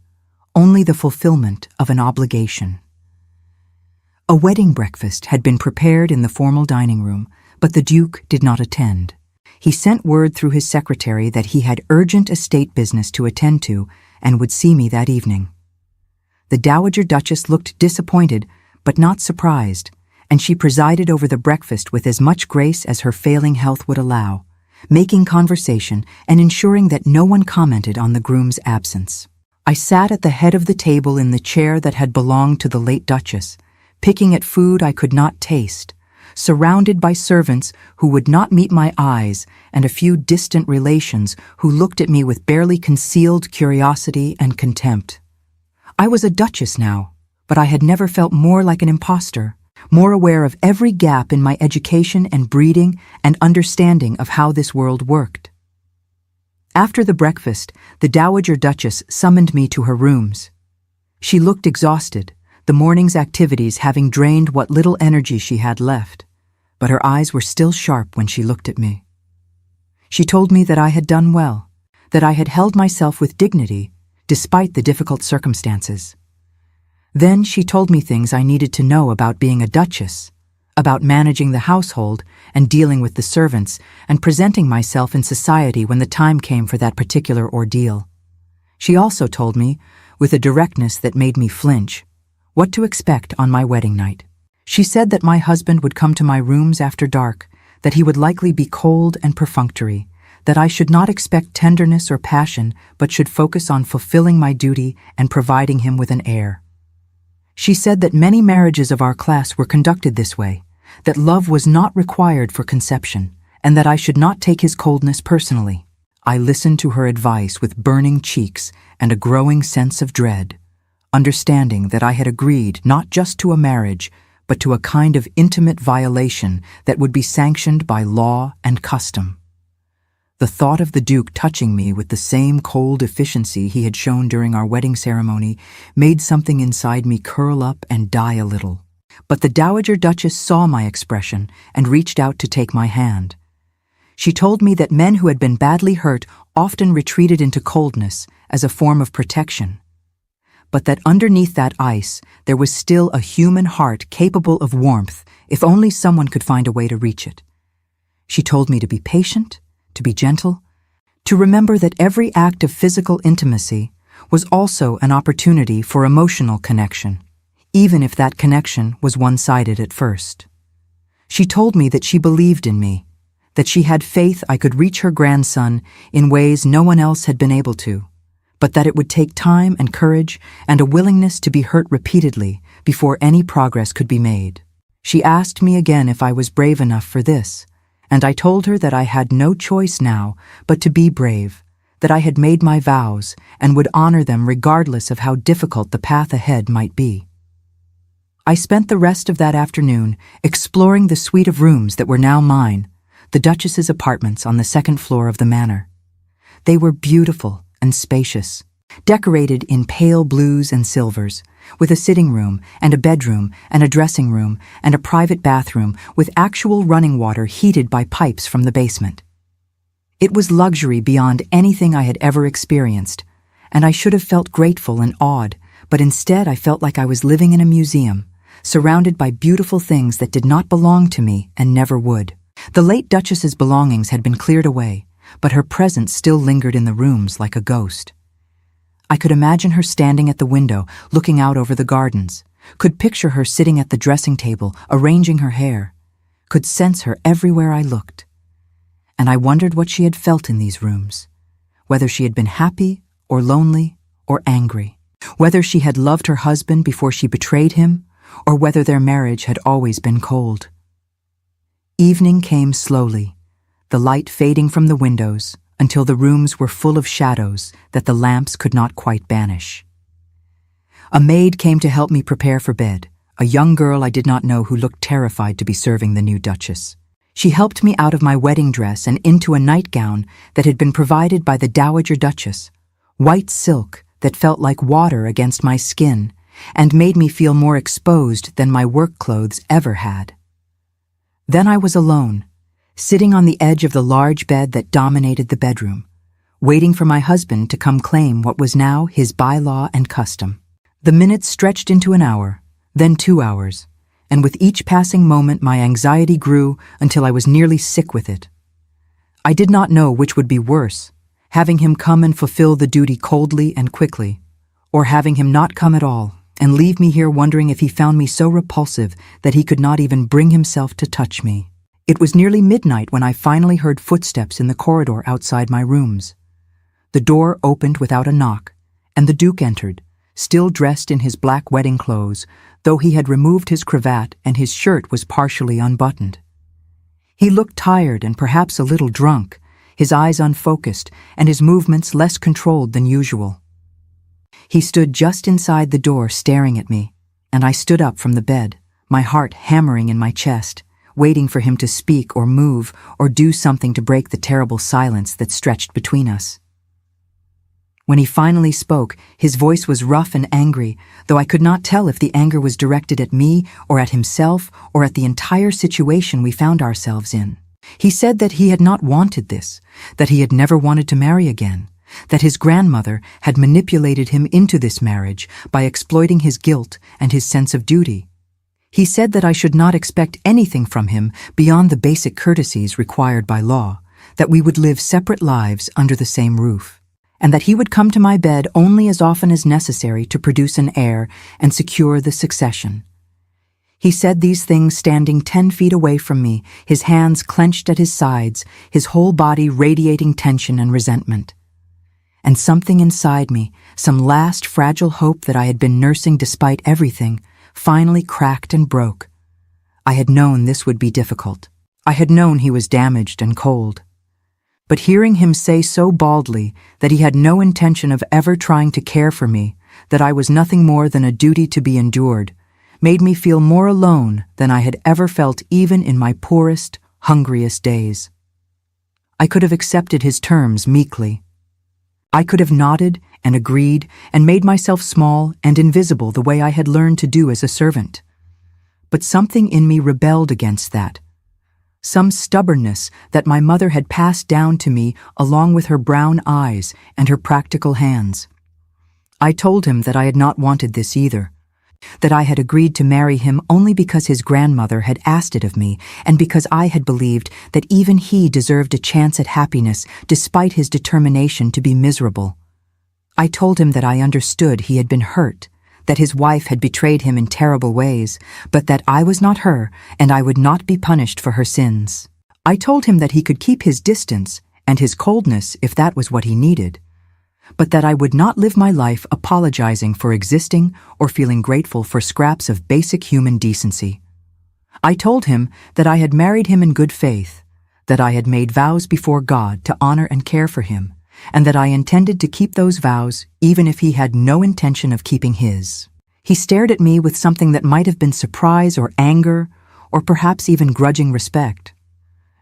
only the fulfillment of an obligation. A wedding breakfast had been prepared in the formal dining room, but the Duke did not attend. He sent word through his secretary that he had urgent estate business to attend to and would see me that evening. The Dowager Duchess looked disappointed, but not surprised, and she presided over the breakfast with as much grace as her failing health would allow, making conversation and ensuring that no one commented on the groom's absence. I sat at the head of the table in the chair that had belonged to the late Duchess, picking at food I could not taste, surrounded by servants who would not meet my eyes and a few distant relations who looked at me with barely concealed curiosity and contempt. I was a duchess now, but I had never felt more like an imposter, more aware of every gap in my education and breeding and understanding of how this world worked. After the breakfast, the Dowager Duchess summoned me to her rooms. She looked exhausted, the morning's activities having drained what little energy she had left, but her eyes were still sharp when she looked at me. She told me that I had done well, that I had held myself with dignity, despite the difficult circumstances. Then she told me things I needed to know about being a duchess, about managing the household and dealing with the servants and presenting myself in society when the time came for that particular ordeal. She also told me, with a directness that made me flinch, what to expect on my wedding night. She said that my husband would come to my rooms after dark, that he would likely be cold and perfunctory, that I should not expect tenderness or passion, but should focus on fulfilling my duty and providing him with an heir. She said that many marriages of our class were conducted this way, that love was not required for conception, and that I should not take his coldness personally. I listened to her advice with burning cheeks and a growing sense of dread, understanding that I had agreed not just to a marriage, but to a kind of intimate violation that would be sanctioned by law and custom. The thought of the Duke touching me with the same cold efficiency he had shown during our wedding ceremony made something inside me curl up and die a little. But the Dowager Duchess saw my expression and reached out to take my hand. She told me that men who had been badly hurt often retreated into coldness as a form of protection, but that underneath that ice there was still a human heart capable of warmth if only someone could find a way to reach it. She told me to be patient, to be gentle, to remember that every act of physical intimacy was also an opportunity for emotional connection, even if that connection was one-sided at first. She told me that she believed in me, that she had faith I could reach her grandson in ways no one else had been able to, but that it would take time and courage and a willingness to be hurt repeatedly before any progress could be made. She asked me again if I was brave enough for this, and I told her that I had no choice now but to be brave, that I had made my vows and would honor them regardless of how difficult the path ahead might be. I spent the rest of that afternoon exploring the suite of rooms that were now mine, the Duchess's apartments on the second floor of the Manor. They were beautiful and spacious, decorated in pale blues and silvers, with a sitting room and a bedroom and a dressing room and a private bathroom with actual running water heated by pipes from the basement. It was luxury beyond anything I had ever experienced, and I should have felt grateful and awed, but instead I felt like I was living in a museum, surrounded by beautiful things that did not belong to me and never would. The late Duchess's belongings had been cleared away, but her presence still lingered in the rooms like a ghost. I could imagine her standing at the window, looking out over the gardens, could picture her sitting at the dressing table, arranging her hair, could sense her everywhere I looked. And I wondered what she had felt in these rooms, whether she had been happy or lonely or angry, whether she had loved her husband before she betrayed him, or whether their marriage had always been cold. Evening came slowly, the light fading from the windows until the rooms were full of shadows that the lamps could not quite banish. A maid came to help me prepare for bed, a young girl I did not know who looked terrified to be serving the new Duchess. She helped me out of my wedding dress and into a nightgown that had been provided by the Dowager Duchess, white silk that felt like water against my skin and made me feel more exposed than my work clothes ever had. Then I was alone, sitting on the edge of the large bed that dominated the bedroom, waiting for my husband to come claim what was now his by-law and custom. The minutes stretched into an hour, then 2 hours, and with each passing moment my anxiety grew until I was nearly sick with it. I did not know which would be worse, having him come and fulfill the duty coldly and quickly, or having him not come at all and leave me here wondering if he found me so repulsive that he could not even bring himself to touch me. It was nearly midnight when I finally heard footsteps in the corridor outside my rooms. The door opened without a knock, and the Duke entered, still dressed in his black wedding clothes, though he had removed his cravat and his shirt was partially unbuttoned. He looked tired and perhaps a little drunk, his eyes unfocused and his movements less controlled than usual. He stood just inside the door staring at me, and I stood up from the bed, my heart hammering in my chest, waiting for him to speak or move or do something to break the terrible silence that stretched between us. When he finally spoke, his voice was rough and angry, though I could not tell if the anger was directed at me or at himself or at the entire situation we found ourselves in. He said that he had not wanted this, that he had never wanted to marry again, that his grandmother had manipulated him into this marriage by exploiting his guilt and his sense of duty. He said that I should not expect anything from him beyond the basic courtesies required by law, that we would live separate lives under the same roof, and that he would come to my bed only as often as necessary to produce an heir and secure the succession. He said these things standing 10 feet away from me, his hands clenched at his sides, his whole body radiating tension and resentment. And something inside me, some last fragile hope that I had been nursing despite everything, finally cracked and broke. I had known this would be difficult. I had known he was damaged and cold. But hearing him say so baldly that he had no intention of ever trying to care for me, that I was nothing more than a duty to be endured, made me feel more alone than I had ever felt even in my poorest, hungriest days. I could have accepted his terms meekly. I could have nodded and agreed and made myself small and invisible the way I had learned to do as a servant. But something in me rebelled against that. Some stubbornness that my mother had passed down to me along with her brown eyes and her practical hands. I told him that I had not wanted this either, that I had agreed to marry him only because his grandmother had asked it of me and because I had believed that even he deserved a chance at happiness despite his determination to be miserable. I told him that I understood he had been hurt, that his wife had betrayed him in terrible ways, but that I was not her and I would not be punished for her sins. I told him that he could keep his distance and his coldness if that was what he needed, but that I would not live my life apologizing for existing or feeling grateful for scraps of basic human decency. I told him that I had married him in good faith, that I had made vows before God to honor and care for him, and that I intended to keep those vows even if he had no intention of keeping his. He stared at me with something that might have been surprise or anger, or perhaps even grudging respect.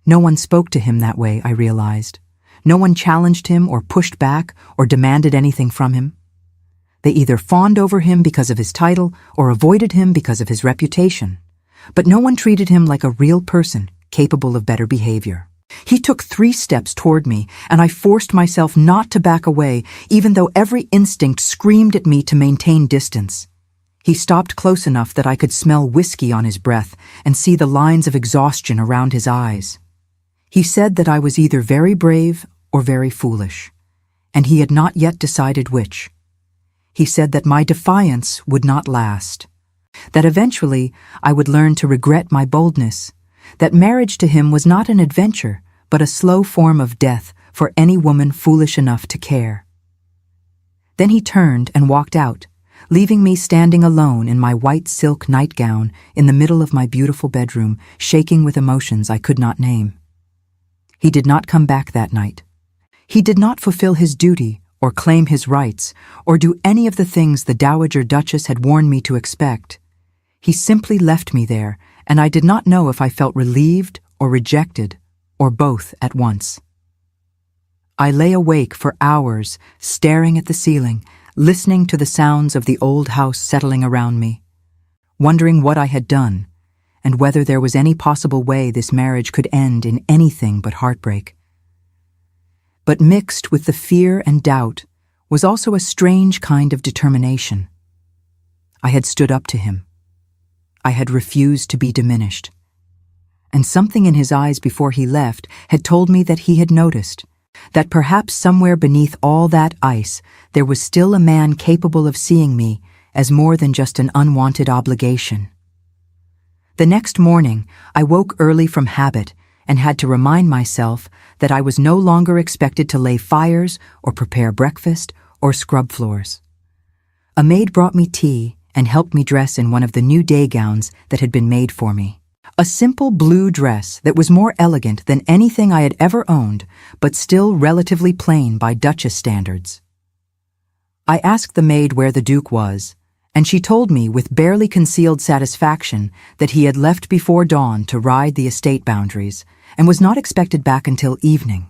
No one spoke to him that way, I realized. No one challenged him or pushed back or demanded anything from him. They either fawned over him because of his title or avoided him because of his reputation. But no one treated him like a real person capable of better behavior. He took 3 steps toward me, and I forced myself not to back away, even though every instinct screamed at me to maintain distance. He stopped close enough that I could smell whiskey on his breath and see the lines of exhaustion around his eyes. He said that I was either very brave or very foolish, and he had not yet decided which. He said that my defiance would not last, that eventually I would learn to regret my boldness, that marriage to him was not an adventure, but a slow form of death for any woman foolish enough to care. Then he turned and walked out, leaving me standing alone in my white silk nightgown in the middle of my beautiful bedroom, shaking with emotions I could not name. He did not come back that night. He did not fulfill his duty or claim his rights or do any of the things the Dowager Duchess had warned me to expect. He simply left me there, and I did not know if I felt relieved or rejected, or both at once. I lay awake for hours, staring at the ceiling, listening to the sounds of the old house settling around me, wondering what I had done, and whether there was any possible way this marriage could end in anything but heartbreak. But mixed with the fear and doubt was also a strange kind of determination. I had stood up to him. I had refused to be diminished. And something in his eyes before he left had told me that he had noticed, that perhaps somewhere beneath all that ice there was still a man capable of seeing me as more than just an unwanted obligation. The next morning, I woke early from habit and had to remind myself that I was no longer expected to lay fires or prepare breakfast or scrub floors. A maid brought me tea and helped me dress in one of the new day gowns that had been made for me. A simple blue dress that was more elegant than anything I had ever owned, but still relatively plain by Duchess standards. I asked the maid where the Duke was, and she told me with barely concealed satisfaction that he had left before dawn to ride the estate boundaries and was not expected back until evening.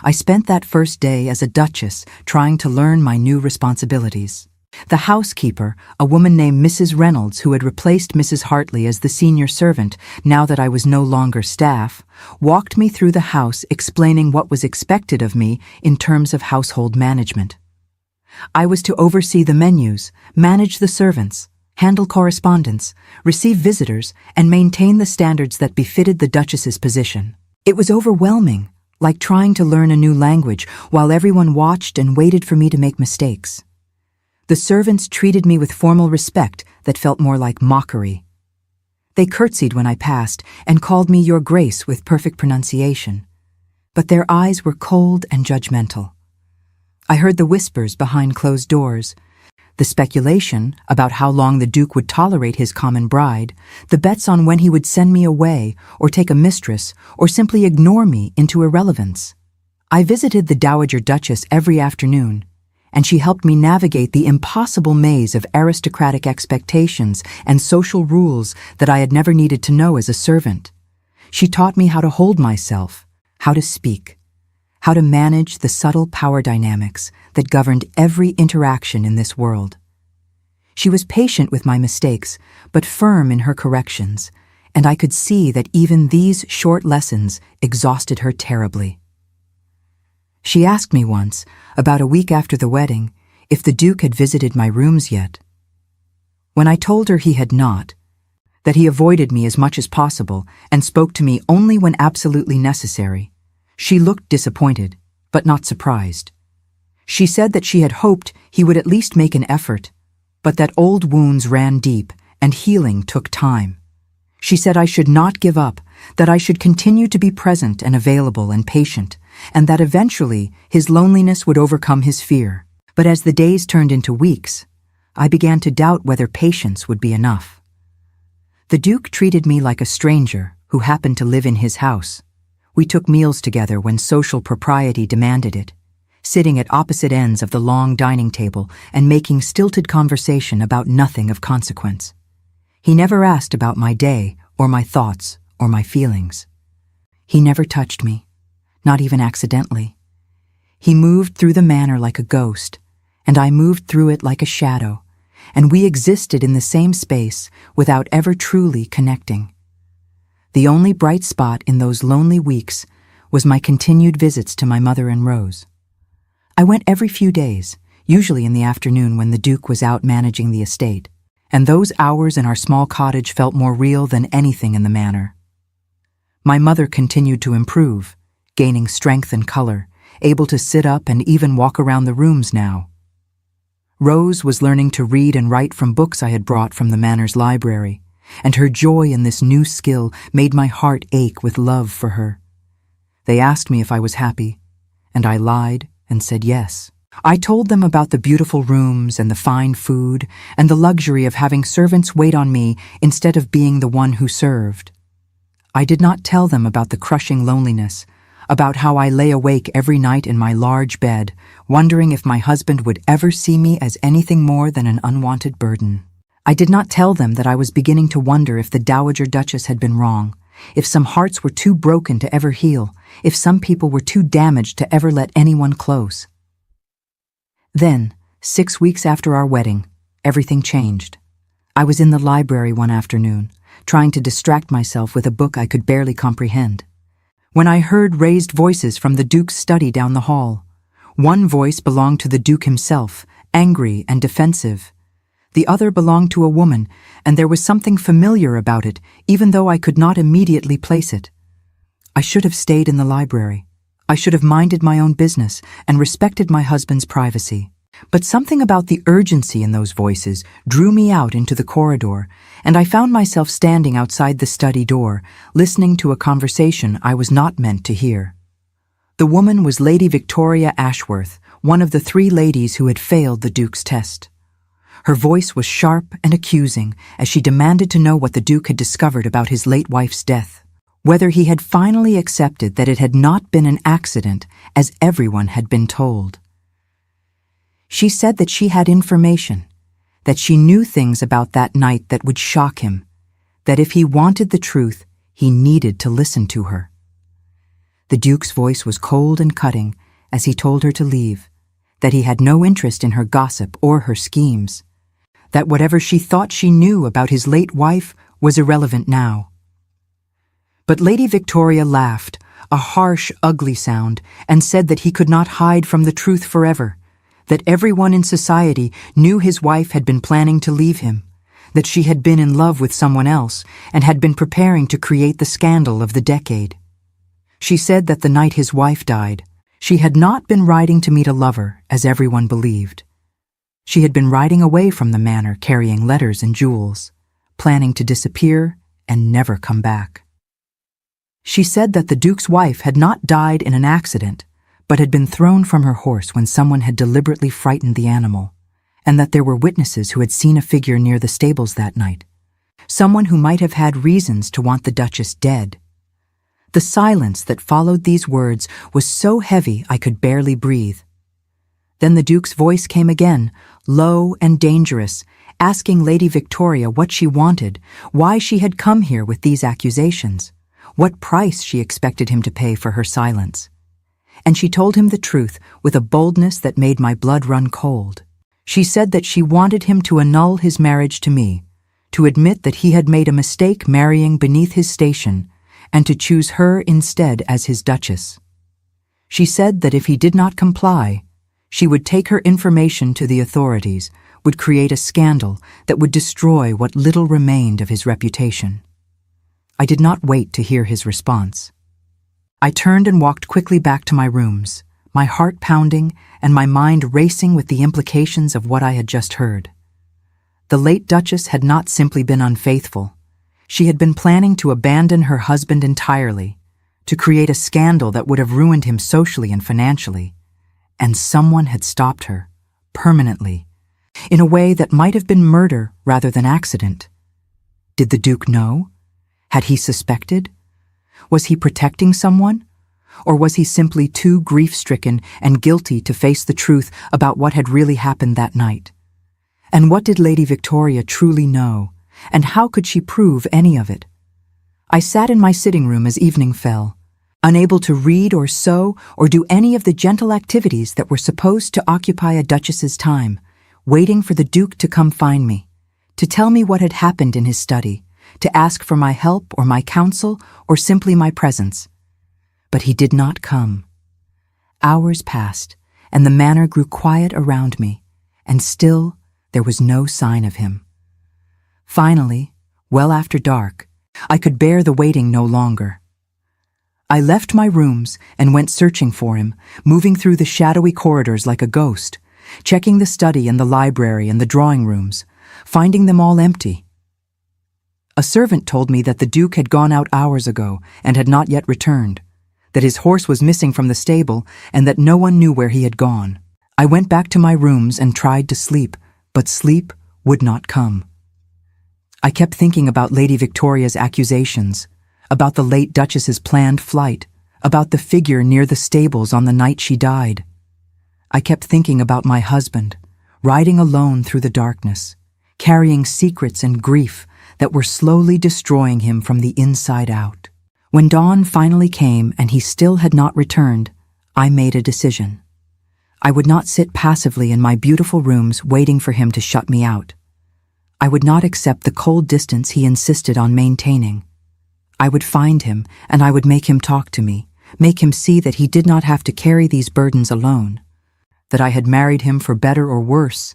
I spent that first day as a duchess trying to learn my new responsibilities. The housekeeper, a woman named Mrs. Reynolds who had replaced Mrs. Hartley as the senior servant now that I was no longer staff, walked me through the house explaining what was expected of me in terms of household management. I was to oversee the menus, manage the servants, handle correspondence, receive visitors, and maintain the standards that befitted the Duchess's position. It was overwhelming, like trying to learn a new language while everyone watched and waited for me to make mistakes. The servants treated me with formal respect that felt more like mockery. They curtsied when I passed and called me Your Grace with perfect pronunciation. But their eyes were cold and judgmental. I heard the whispers behind closed doors, the speculation about how long the Duke would tolerate his common bride, the bets on when he would send me away or take a mistress or simply ignore me into irrelevance. I visited the Dowager Duchess every afternoon, and she helped me navigate the impossible maze of aristocratic expectations and social rules that I had never needed to know as a servant. She taught me how to hold myself, how to speak, how to manage the subtle power dynamics that governed every interaction in this world. She was patient with my mistakes, but firm in her corrections, and I could see that even these short lessons exhausted her terribly. She asked me once, about a week after the wedding, if the Duke had visited my rooms yet. When I told her he had not, that he avoided me as much as possible and spoke to me only when absolutely necessary, she looked disappointed, but not surprised. She said that she had hoped he would at least make an effort, but that old wounds ran deep and healing took time. She said I should not give up, that I should continue to be present and available and patient, and that eventually his loneliness would overcome his fear. But as the days turned into weeks, I began to doubt whether patience would be enough. The Duke treated me like a stranger who happened to live in his house. We took meals together when social propriety demanded it, sitting at opposite ends of the long dining table and making stilted conversation about nothing of consequence. He never asked about my day or my thoughts or my feelings. He never touched me, not even accidentally. He moved through the manor like a ghost, and I moved through it like a shadow, and we existed in the same space without ever truly connecting. The only bright spot in those lonely weeks was my continued visits to my mother and Rose. I went every few days, usually in the afternoon when the Duke was out managing the estate, and those hours in our small cottage felt more real than anything in the manor. My mother continued to improve, gaining strength and color, able to sit up and even walk around the rooms now. Rose was learning to read and write from books I had brought from the manor's library, and her joy in this new skill made my heart ache with love for her. They asked me if I was happy, and I lied and said yes. I told them about the beautiful rooms and the fine food and the luxury of having servants wait on me instead of being the one who served. I did not tell them about the crushing loneliness, about how I lay awake every night in my large bed, wondering if my husband would ever see me as anything more than an unwanted burden. I did not tell them that I was beginning to wonder if the Dowager Duchess had been wrong, if some hearts were too broken to ever heal, if some people were too damaged to ever let anyone close. Then, 6 weeks after our wedding, everything changed. I was in the library one afternoon, trying to distract myself with a book I could barely comprehend. when I heard raised voices from the Duke's study down the hall. One voice belonged to the Duke himself, angry and defensive. The other belonged to a woman, and there was something familiar about it, even though I could not immediately place it. I should have stayed in the library. I should have minded my own business and respected my husband's privacy. But something about the urgency in those voices drew me out into the corridor, and I found myself standing outside the study door, listening to a conversation I was not meant to hear. The woman was Lady Victoria Ashworth, one of the 3 ladies who had failed the Duke's test. Her voice was sharp and accusing as she demanded to know what the Duke had discovered about his late wife's death, whether he had finally accepted that it had not been an accident, as everyone had been told. She said that she had information, that she knew things about that night that would shock him, that if he wanted the truth, he needed to listen to her. The Duke's voice was cold and cutting as he told her to leave, that he had no interest in her gossip or her schemes, that whatever she thought she knew about his late wife was irrelevant now. But Lady Victoria laughed, a harsh, ugly sound, and said that he could not hide from the truth forever, that everyone in society knew his wife had been planning to leave him, that she had been in love with someone else and had been preparing to create the scandal of the decade. She said that the night his wife died, she had not been riding to meet a lover, as everyone believed. She had been riding away from the manor carrying letters and jewels, planning to disappear and never come back. She said that the Duke's wife had not died in an accident, but had been thrown from her horse when someone had deliberately frightened the animal, and that there were witnesses who had seen a figure near the stables that night, someone who might have had reasons to want the Duchess dead. The silence that followed these words was so heavy I could barely breathe. Then the Duke's voice came again, low and dangerous, asking Lady Victoria what she wanted, why she had come here with these accusations, what price she expected him to pay for her silence. And she told him the truth with a boldness that made my blood run cold. She said that she wanted him to annul his marriage to me, to admit that he had made a mistake marrying beneath his station, and to choose her instead as his Duchess. She said that if he did not comply, she would take her information to the authorities, would create a scandal that would destroy what little remained of his reputation. I did not wait to hear his response. I turned and walked quickly back to my rooms, my heart pounding and my mind racing with the implications of what I had just heard. The late Duchess had not simply been unfaithful. She had been planning to abandon her husband entirely, to create a scandal that would have ruined him socially and financially. And someone had stopped her, permanently, in a way that might have been murder rather than accident. Did the Duke know? Had he suspected? Was he protecting someone? Or was he simply too grief-stricken and guilty to face the truth about what had really happened that night? And what did Lady Victoria truly know, and how could she prove any of it? I sat in my sitting room as evening fell, unable to read or sew or do any of the gentle activities that were supposed to occupy a duchess's time, waiting for the Duke to come find me, to tell me what had happened in his study, to ask for my help or my counsel or simply my presence. But he did not come. Hours passed, and the manor grew quiet around me, and still there was no sign of him. Finally, well after dark, I could bear the waiting no longer. I left my rooms and went searching for him, moving through the shadowy corridors like a ghost, checking the study and the library and the drawing rooms, finding them all empty. A servant told me that the Duke had gone out hours ago and had not yet returned, that his horse was missing from the stable and that no one knew where he had gone. I went back to my rooms and tried to sleep, but sleep would not come. I kept thinking about Lady Victoria's accusations, about the late Duchess's planned flight, about the figure near the stables on the night she died. I kept thinking about my husband, riding alone through the darkness, carrying secrets and grief that were slowly destroying him from the inside out. When dawn finally came and he still had not returned, I made a decision. I would not sit passively in my beautiful rooms waiting for him to shut me out. I would not accept the cold distance he insisted on maintaining. I would find him, and I would make him talk to me, make him see that he did not have to carry these burdens alone, that I had married him for better or worse,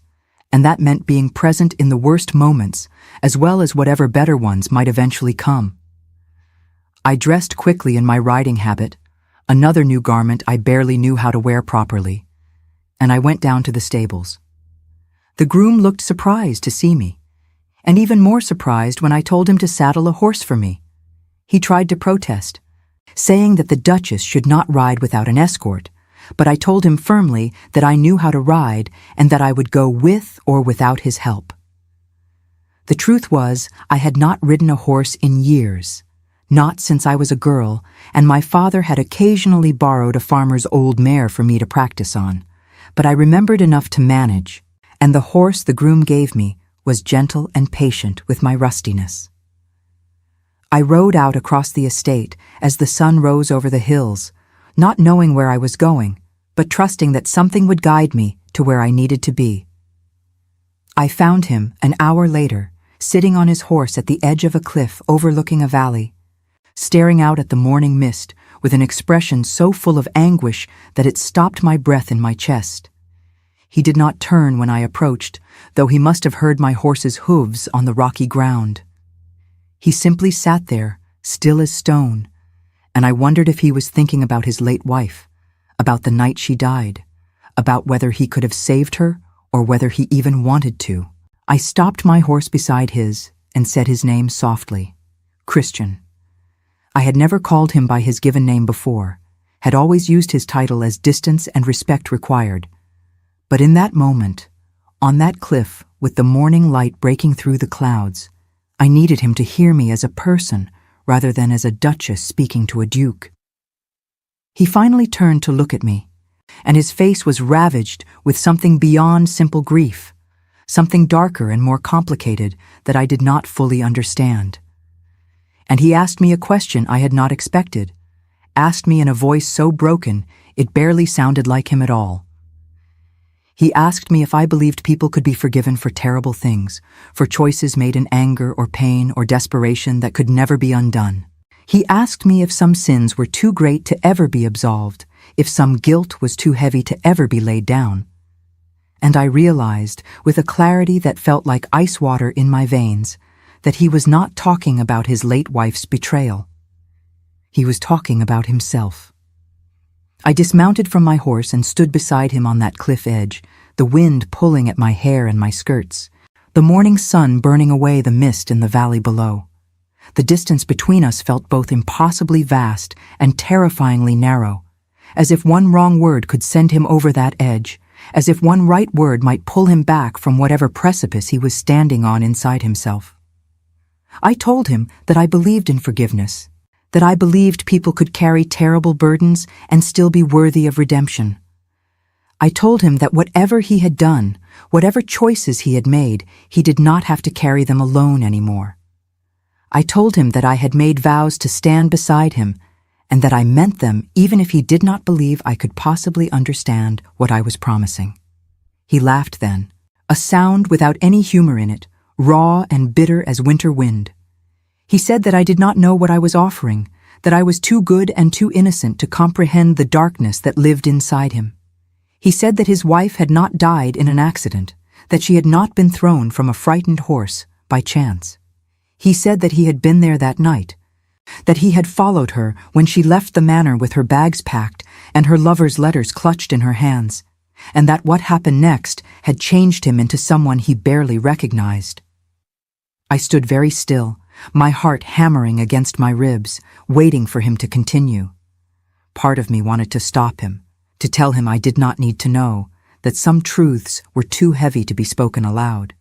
and that meant being present in the worst moments, as well as whatever better ones might eventually come. I dressed quickly in my riding habit, another new garment I barely knew how to wear properly, and I went down to the stables. The groom looked surprised to see me, and even more surprised when I told him to saddle a horse for me. He tried to protest, saying that the Duchess should not ride without an escort, but I told him firmly that I knew how to ride and that I would go with or without his help. The truth was, I had not ridden a horse in years, not since I was a girl, and my father had occasionally borrowed a farmer's old mare for me to practice on, but I remembered enough to manage, and the horse the groom gave me was gentle and patient with my rustiness. I rode out across the estate as the sun rose over the hills, not knowing where I was going, but trusting that something would guide me to where I needed to be. I found him an hour later, sitting on his horse at the edge of a cliff overlooking a valley, staring out at the morning mist with an expression so full of anguish that it stopped my breath in my chest. He did not turn when I approached, though he must have heard my horse's hooves on the rocky ground. He simply sat there, still as stone, and I wondered if he was thinking about his late wife, about the night she died, about whether he could have saved her or whether he even wanted to. I stopped my horse beside his and said his name softly, Christian. I had never called him by his given name before, had always used his title as distance and respect required. But in that moment, on that cliff with the morning light breaking through the clouds, I needed him to hear me as a person rather than as a duchess speaking to a duke. He finally turned to look at me, and his face was ravaged with something beyond simple grief, something darker and more complicated that I did not fully understand. And he asked me a question I had not expected, asked me in a voice so broken it barely sounded like him at all. He asked me if I believed people could be forgiven for terrible things, for choices made in anger or pain or desperation that could never be undone. He asked me if some sins were too great to ever be absolved, if some guilt was too heavy to ever be laid down. And I realized, with a clarity that felt like ice water in my veins, that he was not talking about his late wife's betrayal. He was talking about himself. I dismounted from my horse and stood beside him on that cliff edge, the wind pulling at my hair and my skirts, the morning sun burning away the mist in the valley below. The distance between us felt both impossibly vast and terrifyingly narrow, as if one wrong word could send him over that edge, as if one right word might pull him back from whatever precipice he was standing on inside himself. I told him that I believed in forgiveness, that I believed people could carry terrible burdens and still be worthy of redemption. I told him that whatever he had done, whatever choices he had made, he did not have to carry them alone anymore. I told him that I had made vows to stand beside him, and that I meant them even if he did not believe I could possibly understand what I was promising. He laughed then, a sound without any humor in it, raw and bitter as winter wind. He said that I did not know what I was offering, that I was too good and too innocent to comprehend the darkness that lived inside him. He said that his wife had not died in an accident, that she had not been thrown from a frightened horse by chance. He said that he had been there that night, that he had followed her when she left the manor with her bags packed and her lover's letters clutched in her hands, and that what happened next had changed him into someone he barely recognized. I stood very still, my heart hammering against my ribs, waiting for him to continue. Part of me wanted to stop him, to tell him I did not need to know, that some truths were too heavy to be spoken aloud.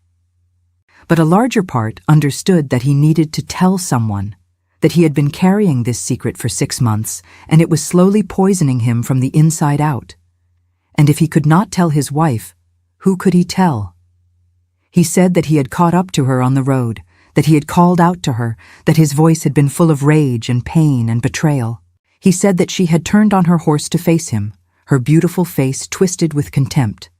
But a larger part understood that he needed to tell someone, that he had been carrying this secret for 6 months, and it was slowly poisoning him from the inside out. And if he could not tell his wife, who could he tell? He said that he had caught up to her on the road, that he had called out to her, that his voice had been full of rage and pain and betrayal. He said that she had turned on her horse to face him, her beautiful face twisted with contempt,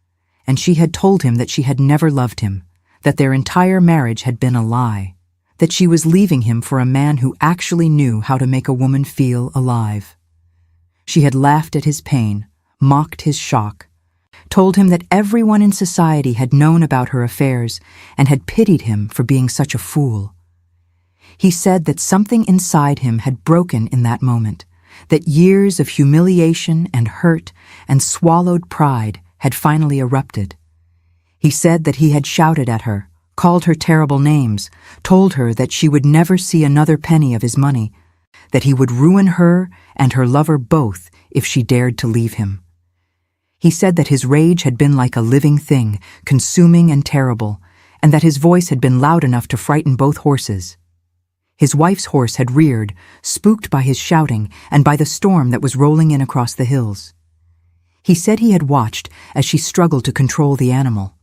and she had told him that she had never loved him, that their entire marriage had been a lie, that she was leaving him for a man who actually knew how to make a woman feel alive. She had laughed at his pain, mocked his shock, told him that everyone in society had known about her affairs and had pitied him for being such a fool. He said that something inside him had broken in that moment, that years of humiliation and hurt and swallowed pride had finally erupted. He said that he had shouted at her, called her terrible names, told her that she would never see another penny of his money, that he would ruin her and her lover both if she dared to leave him. He said that his rage had been like a living thing, consuming and terrible, and that his voice had been loud enough to frighten both horses. His wife's horse had reared, spooked by his shouting and by the storm that was rolling in across the hills. He said he had watched as she struggled to control the animal,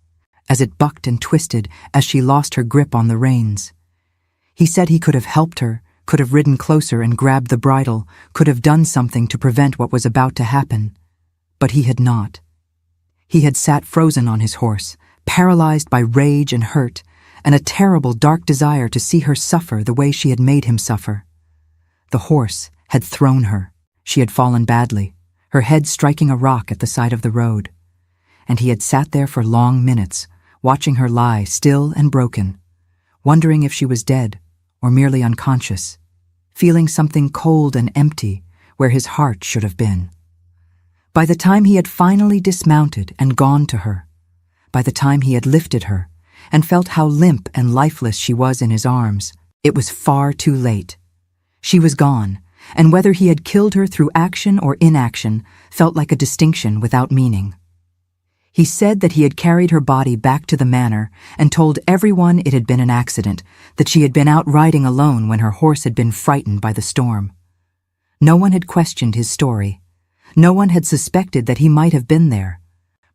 as it bucked and twisted as she lost her grip on the reins. He said he could have helped her, could have ridden closer and grabbed the bridle, could have done something to prevent what was about to happen. But he had not. He had sat frozen on his horse, paralyzed by rage and hurt, and a terrible dark desire to see her suffer the way she had made him suffer. The horse had thrown her. She had fallen badly, her head striking a rock at the side of the road. And he had sat there for long minutes, watching her lie still and broken, wondering if she was dead or merely unconscious, feeling something cold and empty where his heart should have been. By the time he had finally dismounted and gone to her, by the time he had lifted her and felt how limp and lifeless she was in his arms, it was far too late. She was gone, and whether he had killed her through action or inaction felt like a distinction without meaning. He said that he had carried her body back to the manor and told everyone it had been an accident, that she had been out riding alone when her horse had been frightened by the storm. No one had questioned his story. No one had suspected that he might have been there,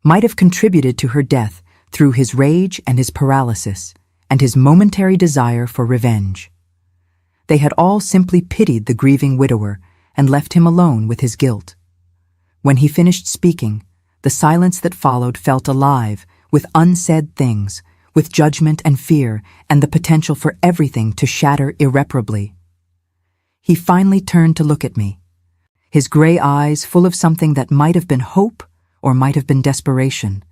might have contributed to her death through his rage and his paralysis and his momentary desire for revenge. They had all simply pitied the grieving widower and left him alone with his guilt. When he finished speaking, the silence that followed felt alive with unsaid things, with judgment and fear and the potential for everything to shatter irreparably. He finally turned to look at me, his gray eyes full of something that might have been hope or might have been desperation,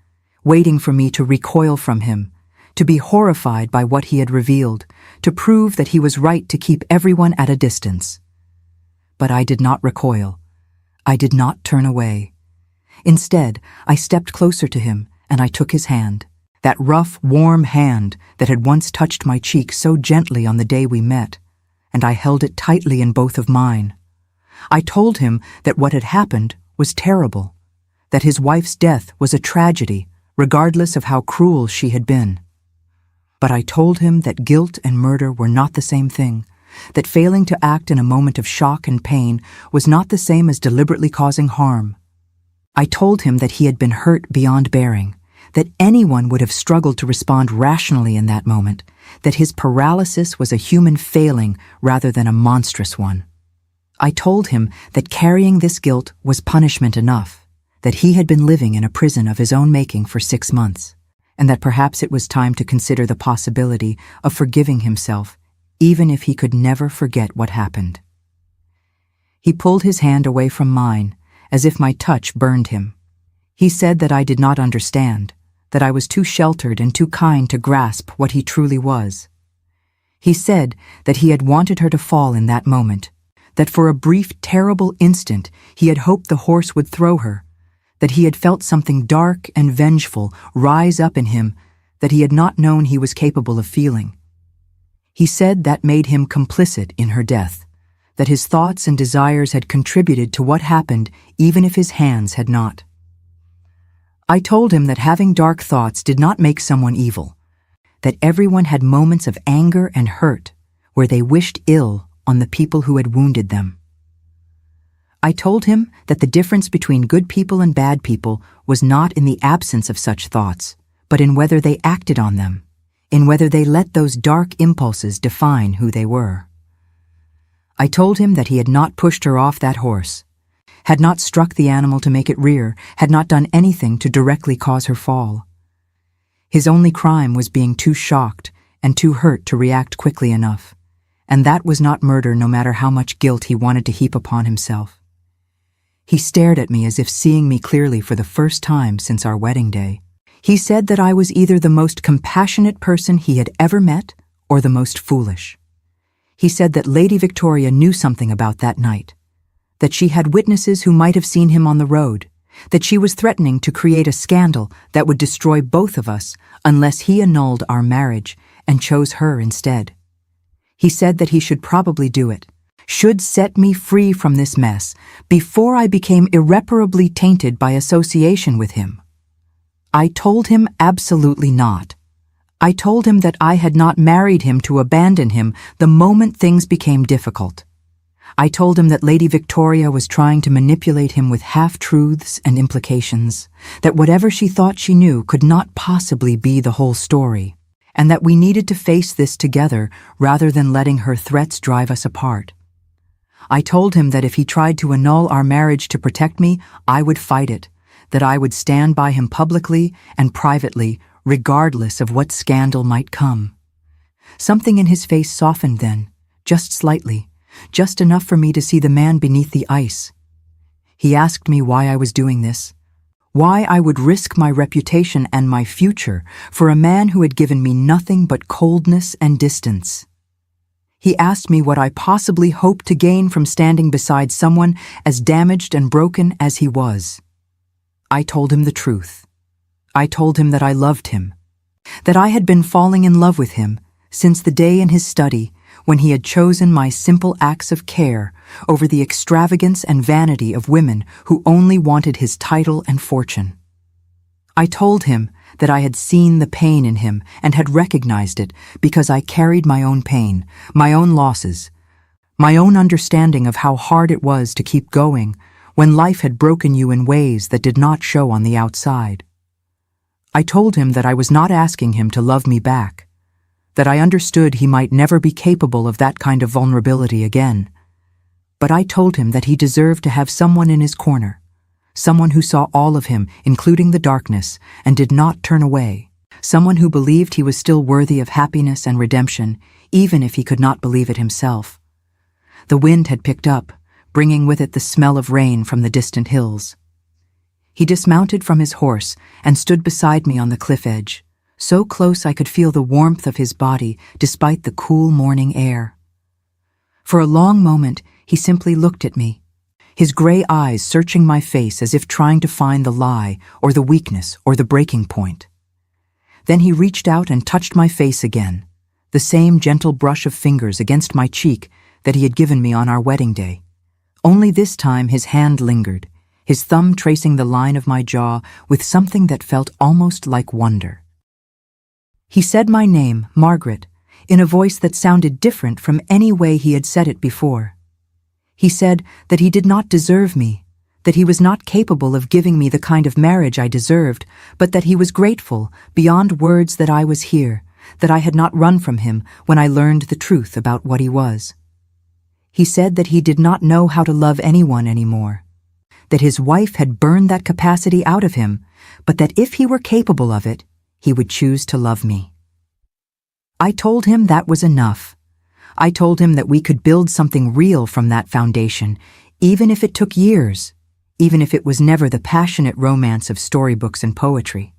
waiting for me to recoil from him, to be horrified by what he had revealed, to prove that he was right to keep everyone at a distance. But I did not recoil. I did not turn away. Instead, I stepped closer to him and I took his hand, that rough, warm hand that had once touched my cheek so gently on the day we met, and I held it tightly in both of mine. I told him that what had happened was terrible, that his wife's death was a tragedy, regardless of how cruel she had been. But I told him that guilt and murder were not the same thing, that failing to act in a moment of shock and pain was not the same as deliberately causing harm. I told him that he had been hurt beyond bearing, that anyone would have struggled to respond rationally in that moment, that his paralysis was a human failing rather than a monstrous one. I told him that carrying this guilt was punishment enough, that he had been living in a prison of his own making for 6 months, and that perhaps it was time to consider the possibility of forgiving himself, even if he could never forget what happened. He pulled his hand away from mine, as if my touch burned him. He said that I did not understand, that I was too sheltered and too kind to grasp what he truly was. He said that he had wanted her to fall in that moment, that for a brief, terrible instant he had hoped the horse would throw her, that he had felt something dark and vengeful rise up in him that he had not known he was capable of feeling. He said that made him complicit in her death, that his thoughts and desires had contributed to what happened even if his hands had not. I told him that having dark thoughts did not make someone evil, that everyone had moments of anger and hurt where they wished ill on the people who had wounded them. I told him that the difference between good people and bad people was not in the absence of such thoughts, but in whether they acted on them, in whether they let those dark impulses define who they were. I told him that he had not pushed her off that horse, had not struck the animal to make it rear, had not done anything to directly cause her fall. His only crime was being too shocked and too hurt to react quickly enough. And that was not murder, no matter how much guilt he wanted to heap upon himself. He stared at me as if seeing me clearly for the first time since our wedding day. He said that I was either the most compassionate person he had ever met or the most foolish. He said that Lady Victoria knew something about that night, that she had witnesses who might have seen him on the road, that she was threatening to create a scandal that would destroy both of us unless he annulled our marriage and chose her instead. He said that he should probably do it, should set me free from this mess before I became irreparably tainted by association with him. I told him absolutely not. I told him that I had not married him to abandon him the moment things became difficult. I told him that Lady Victoria was trying to manipulate him with half-truths and implications, that whatever she thought she knew could not possibly be the whole story, and that we needed to face this together rather than letting her threats drive us apart. I told him that if he tried to annul our marriage to protect me, I would fight it, that I would stand by him publicly and privately, regardless of what scandal might come. Something in his face softened then, just slightly, just enough for me to see the man beneath the ice. He asked me why I was doing this, why I would risk my reputation and my future for a man who had given me nothing but coldness and distance. He asked me what I possibly hoped to gain from standing beside someone as damaged and broken as he was. I told him the truth. I told him that I loved him, that I had been falling in love with him since the day in his study when he had chosen my simple acts of care over the extravagance and vanity of women who only wanted his title and fortune. I told him that I had seen the pain in him and had recognized it because I carried my own pain, my own losses, my own understanding of how hard it was to keep going when life had broken you in ways that did not show on the outside. I told him that I was not asking him to love me back, that I understood he might never be capable of that kind of vulnerability again. But I told him that he deserved to have someone in his corner, someone who saw all of him, including the darkness, and did not turn away, someone who believed he was still worthy of happiness and redemption, even if he could not believe it himself. The wind had picked up, bringing with it the smell of rain from the distant hills. He dismounted from his horse and stood beside me on the cliff edge, so close I could feel the warmth of his body despite the cool morning air. For a long moment, he simply looked at me, his gray eyes searching my face as if trying to find the lie or the weakness or the breaking point. Then he reached out and touched my face again, the same gentle brush of fingers against my cheek that he had given me on our wedding day. Only this time his hand lingered, his thumb tracing the line of my jaw with something that felt almost like wonder. He said my name, Margaret, in a voice that sounded different from any way he had said it before. He said that he did not deserve me, that he was not capable of giving me the kind of marriage I deserved, but that he was grateful, beyond words, that I was here, that I had not run from him when I learned the truth about what he was. He said that he did not know how to love anyone anymore, that his wife had burned that capacity out of him, but that if he were capable of it, he would choose to love me. I told him that was enough. I told him that we could build something real from that foundation, even if it took years, even if it was never the passionate romance of storybooks and poetry.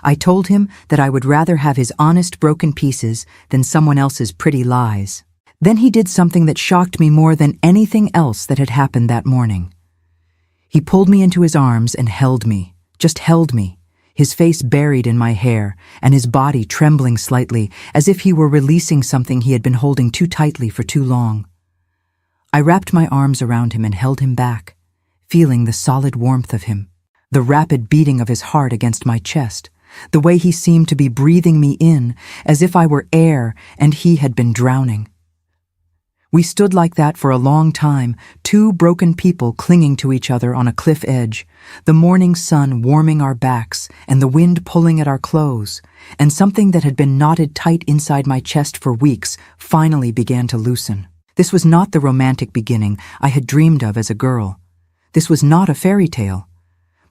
I told him that I would rather have his honest broken pieces than someone else's pretty lies. Then he did something that shocked me more than anything else that had happened that morning. He pulled me into his arms and held me, just held me, his face buried in my hair and his body trembling slightly as if he were releasing something he had been holding too tightly for too long. I wrapped my arms around him and held him back, feeling the solid warmth of him, the rapid beating of his heart against my chest, the way he seemed to be breathing me in as if I were air and he had been drowning. We stood like that for a long time, two broken people clinging to each other on a cliff edge, the morning sun warming our backs and the wind pulling at our clothes, and something that had been knotted tight inside my chest for weeks finally began to loosen. This was not the romantic beginning I had dreamed of as a girl. This was not a fairy tale,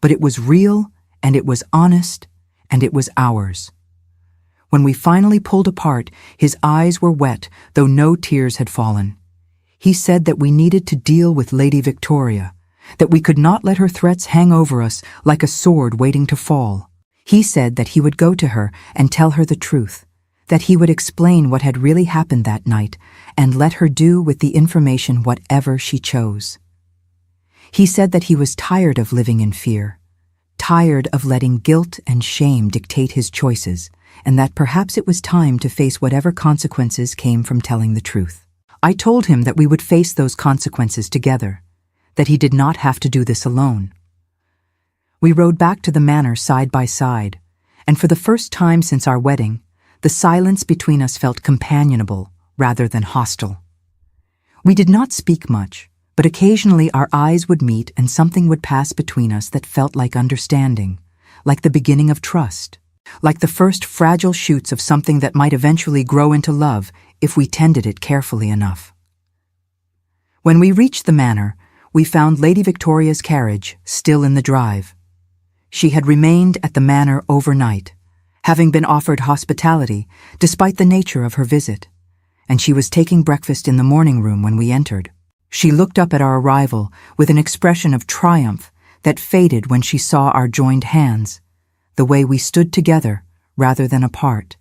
but it was real, and it was honest, and it was ours. When we finally pulled apart, his eyes were wet, though no tears had fallen. He said that we needed to deal with Lady Victoria, that we could not let her threats hang over us like a sword waiting to fall. He said that he would go to her and tell her the truth, that he would explain what had really happened that night and let her do with the information whatever she chose. He said that he was tired of living in fear, tired of letting guilt and shame dictate his choices, and that perhaps it was time to face whatever consequences came from telling the truth. I told him that we would face those consequences together, that he did not have to do this alone. We rode back to the manor side by side, and for the first time since our wedding, the silence between us felt companionable rather than hostile. We did not speak much, but occasionally our eyes would meet and something would pass between us that felt like understanding, like the beginning of trust, like the first fragile shoots of something that might eventually grow into love if we tended it carefully enough. When we reached the manor, we found Lady Victoria's carriage still in the drive. She had remained at the manor overnight, having been offered hospitality despite the nature of her visit, and she was taking breakfast in the morning room when we entered. She looked up at our arrival with an expression of triumph that faded when she saw our joined hands, the way we stood together rather than apart.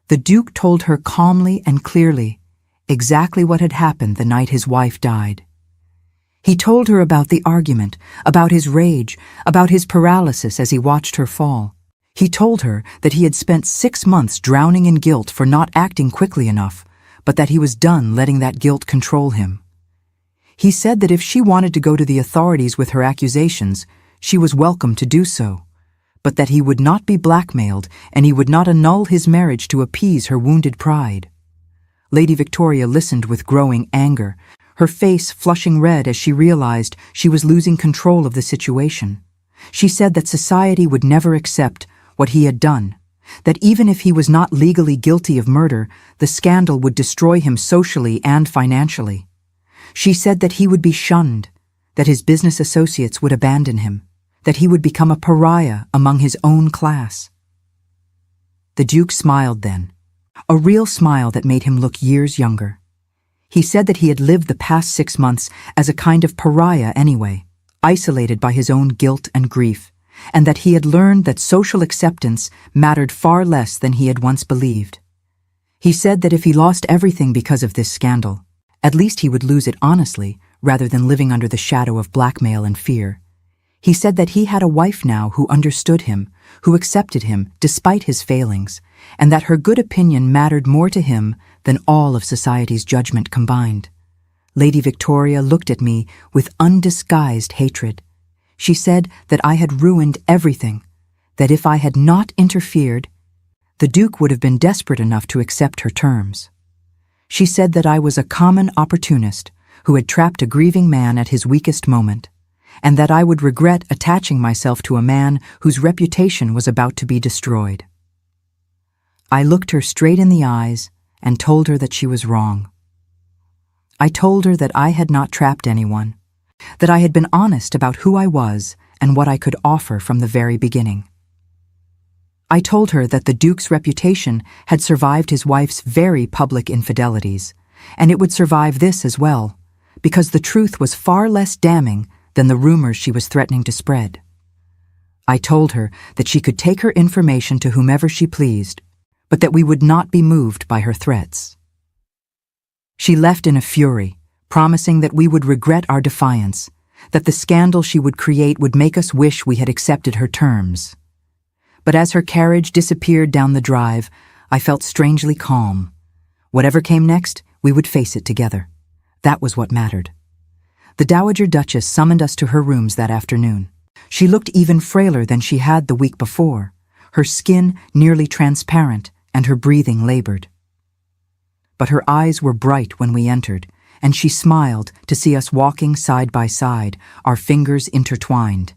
The Duke told her calmly and clearly exactly what had happened the night his wife died. He told her about the argument, about his rage, about his paralysis as he watched her fall. He told her that he had spent 6 months drowning in guilt for not acting quickly enough, but that he was done letting that guilt control him. He said that if she wanted to go to the authorities with her accusations, she was welcome to do so, but that he would not be blackmailed and he would not annul his marriage to appease her wounded pride. Lady Victoria listened with growing anger, her face flushing red as she realized she was losing control of the situation. She said that society would never accept what he had done, that even if he was not legally guilty of murder, the scandal would destroy him socially and financially. She said that he would be shunned, that his business associates would abandon him, that he would become a pariah among his own class. The Duke smiled then, a real smile that made him look years younger. He said that he had lived the past 6 months as a kind of pariah anyway, isolated by his own guilt and grief, and that he had learned that social acceptance mattered far less than he had once believed. He said that if he lost everything because of this scandal, at least he would lose it honestly rather than living under the shadow of blackmail and fear. He said that he had a wife now who understood him, who accepted him despite his failings, and that her good opinion mattered more to him than all of society's judgment combined. Lady Victoria looked at me with undisguised hatred. She said that I had ruined everything, that if I had not interfered, the Duke would have been desperate enough to accept her terms. She said that I was a common opportunist who had trapped a grieving man at his weakest moment, and that I would regret attaching myself to a man whose reputation was about to be destroyed. I looked her straight in the eyes and told her that she was wrong. I told her that I had not trapped anyone, that I had been honest about who I was and what I could offer from the very beginning. I told her that the Duke's reputation had survived his wife's very public infidelities, and it would survive this as well, because the truth was far less damning than the rumors she was threatening to spread. I told her that she could take her information to whomever she pleased, but that we would not be moved by her threats. She left in a fury, promising that we would regret our defiance, that the scandal she would create would make us wish we had accepted her terms. But as her carriage disappeared down the drive, I felt strangely calm. Whatever came next, we would face it together. That was what mattered. The Dowager Duchess summoned us to her rooms that afternoon. She looked even frailer than she had the week before, her skin nearly transparent and her breathing labored. But her eyes were bright when we entered, and she smiled to see us walking side by side, our fingers intertwined.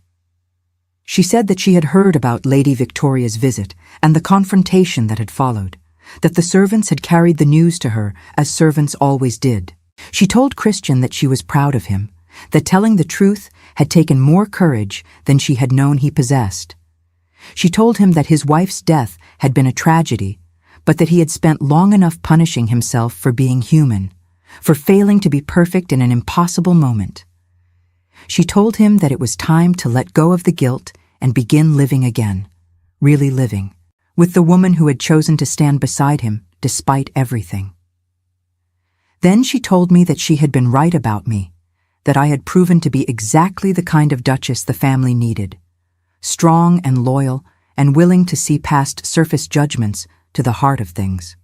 She said that she had heard about Lady Victoria's visit and the confrontation that had followed, that the servants had carried the news to her as servants always did. She told Christian that she was proud of him, that telling the truth had taken more courage than she had known he possessed. She told him that his wife's death had been a tragedy, but that he had spent long enough punishing himself for being human, for failing to be perfect in an impossible moment. She told him that it was time to let go of the guilt and begin living again, really living, with the woman who had chosen to stand beside him despite everything. Then she told me that she had been right about me, that I had proven to be exactly the kind of duchess the family needed, strong and loyal and willing to see past surface judgments to the heart of things.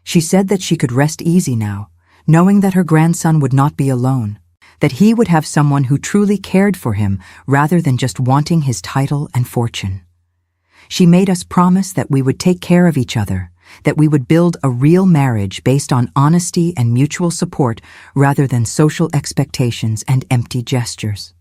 She said that she could rest easy now, knowing that her grandson would not be alone, that he would have someone who truly cared for him rather than just wanting his title and fortune. She made us promise that we would take care of each other, that we would build a real marriage based on honesty and mutual support rather than social expectations and empty gestures.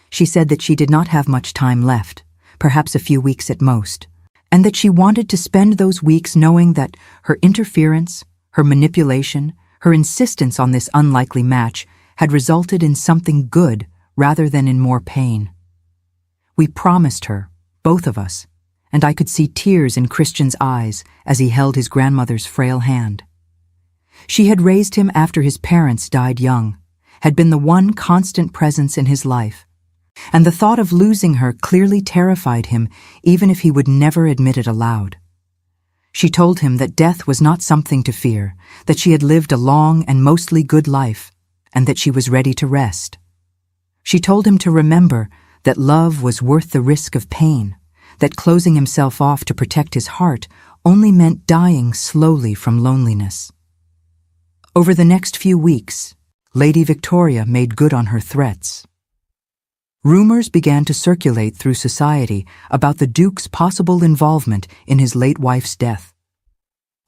She said that she did not have much time left, perhaps a few weeks at most, and that she wanted to spend those weeks knowing that her interference, her manipulation, her insistence on this unlikely match had resulted in something good rather than in more pain. We promised her, both of us, and I could see tears in Christian's eyes as he held his grandmother's frail hand. She had raised him after his parents died young, had been the one constant presence in his life, and the thought of losing her clearly terrified him even if he would never admit it aloud. She told him that death was not something to fear, that she had lived a long and mostly good life, and that she was ready to rest. She told him to remember that love was worth the risk of pain, that closing himself off to protect his heart only meant dying slowly from loneliness. Over the next few weeks, Lady Victoria made good on her threats. Rumors began to circulate through society about the Duke's possible involvement in his late wife's death.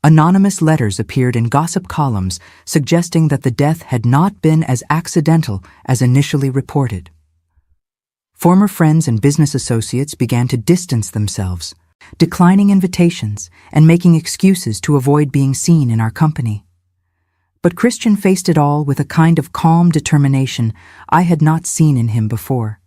Anonymous letters appeared in gossip columns suggesting that the death had not been as accidental as initially reported. Former friends and business associates began to distance themselves, declining invitations and making excuses to avoid being seen in our company. But Christian faced it all with a kind of calm determination I had not seen in him before.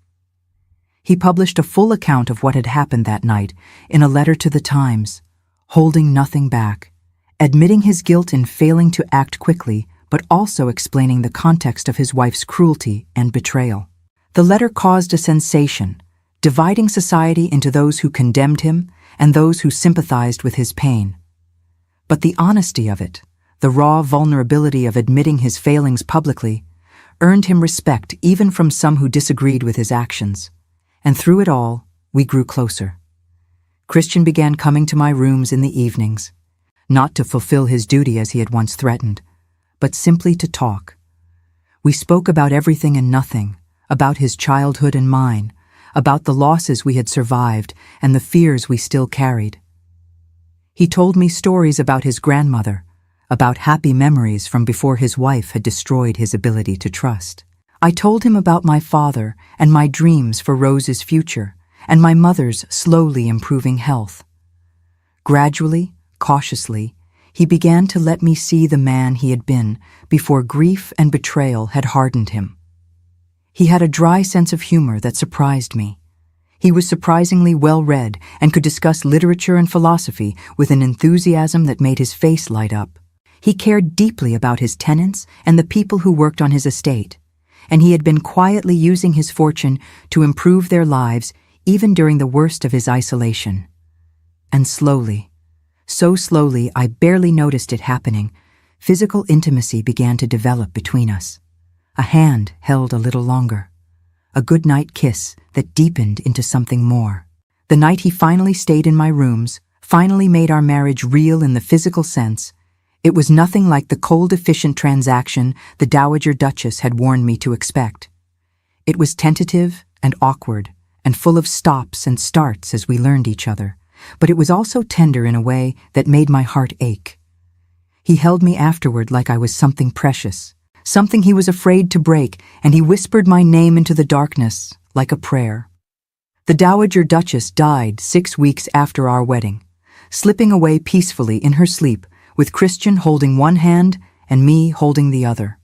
He published a full account of what had happened that night in a letter to the Times, holding nothing back, admitting his guilt in failing to act quickly, but also explaining the context of his wife's cruelty and betrayal. The letter caused a sensation, dividing society into those who condemned him and those who sympathized with his pain. But the honesty of it, the raw vulnerability of admitting his failings publicly, earned him respect even from some who disagreed with his actions. And through it all, we grew closer. Christian began coming to my rooms in the evenings, not to fulfill his duty as he had once threatened, but simply to talk. We spoke about everything and nothing, about his childhood and mine, about the losses we had survived and the fears we still carried. He told me stories about his grandmother, about happy memories from before his wife had destroyed his ability to trust. I told him about my father and my dreams for Rose's future, and my mother's slowly improving health. Gradually, cautiously, he began to let me see the man he had been before grief and betrayal had hardened him. He had a dry sense of humor that surprised me. He was surprisingly well-read and could discuss literature and philosophy with an enthusiasm that made his face light up. He cared deeply about his tenants and the people who worked on his estate, and he had been quietly using his fortune to improve their lives even during the worst of his isolation. And slowly, so slowly I barely noticed it happening, physical intimacy began to develop between us. A hand held a little longer, a goodnight kiss that deepened into something more. The night he finally stayed in my rooms, finally made our marriage real in the physical sense, it was nothing like the cold, efficient transaction the Dowager Duchess had warned me to expect. It was tentative and awkward and full of stops and starts as we learned each other, but it was also tender in a way that made my heart ache. He held me afterward like I was something precious, something he was afraid to break, and he whispered my name into the darkness like a prayer. The Dowager Duchess died 6 weeks after our wedding, slipping away peacefully in her sleep, with Christian holding one hand and me holding the other.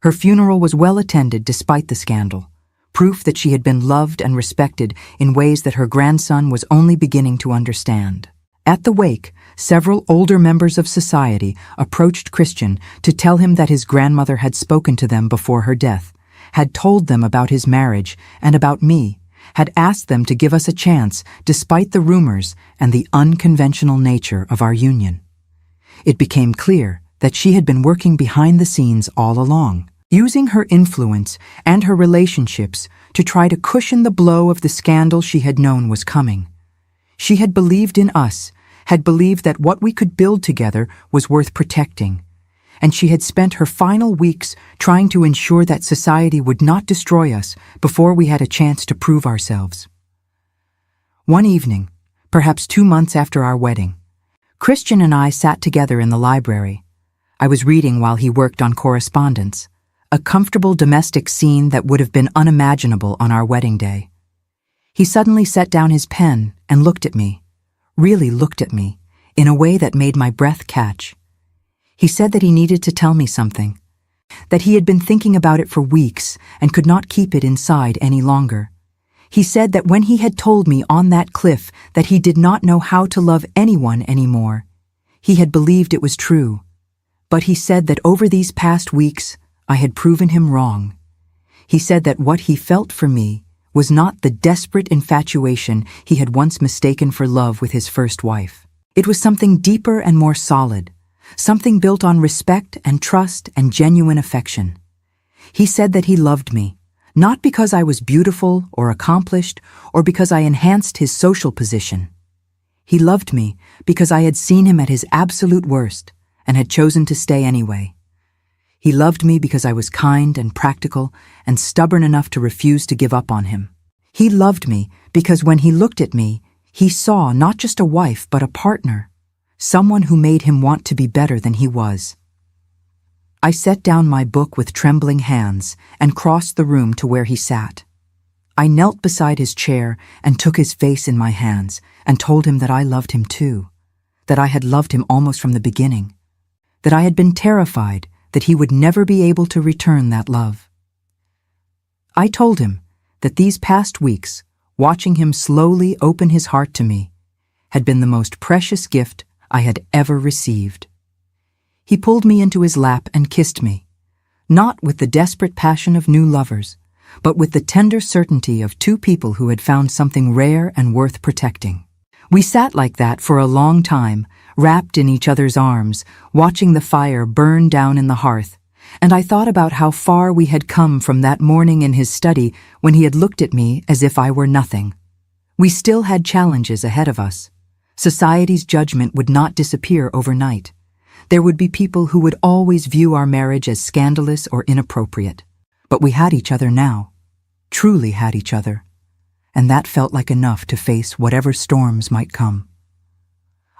Her funeral was well attended despite the scandal, proof that she had been loved and respected in ways that her grandson was only beginning to understand. At the wake, several older members of society approached Christian to tell him that his grandmother had spoken to them before her death, had told them about his marriage and about me, had asked them to give us a chance despite the rumors and the unconventional nature of our union. It became clear that she had been working behind the scenes all along, using her influence and her relationships to try to cushion the blow of the scandal she had known was coming. She had believed in us, had believed that what we could build together was worth protecting, and she had spent her final weeks trying to ensure that society would not destroy us before we had a chance to prove ourselves. One evening, perhaps 2 months after our wedding, Christian and I sat together in the library. I was reading while he worked on correspondence, a comfortable domestic scene that would have been unimaginable on our wedding day. He suddenly set down his pen and looked at me, really looked at me, in a way that made my breath catch. He said that he needed to tell me something, that he had been thinking about it for weeks and could not keep it inside any longer. He said that when he had told me on that cliff that he did not know how to love anyone anymore, he had believed it was true. But he said that over these past weeks, I had proven him wrong. He said that what he felt for me was not the desperate infatuation he had once mistaken for love with his first wife. It was something deeper and more solid, something built on respect and trust and genuine affection. He said that he loved me, not because I was beautiful or accomplished or because I enhanced his social position. He loved me because I had seen him at his absolute worst and had chosen to stay anyway. He loved me because I was kind and practical and stubborn enough to refuse to give up on him. He loved me because when he looked at me, he saw not just a wife but a partner, someone who made him want to be better than he was. I set down my book with trembling hands and crossed the room to where he sat. I knelt beside his chair and took his face in my hands and told him that I loved him too, that I had loved him almost from the beginning, that I had been terrified that he would never be able to return that love. I told him that these past weeks, watching him slowly open his heart to me, had been the most precious gift I had ever received. He pulled me into his lap and kissed me, not with the desperate passion of new lovers, but with the tender certainty of two people who had found something rare and worth protecting. We sat like that for a long time, wrapped in each other's arms, watching the fire burn down in the hearth, and I thought about how far we had come from that morning in his study when he had looked at me as if I were nothing. We still had challenges ahead of us. Society's judgment would not disappear overnight. There would be people who would always view our marriage as scandalous or inappropriate. But we had each other now, truly had each other, and that felt like enough to face whatever storms might come.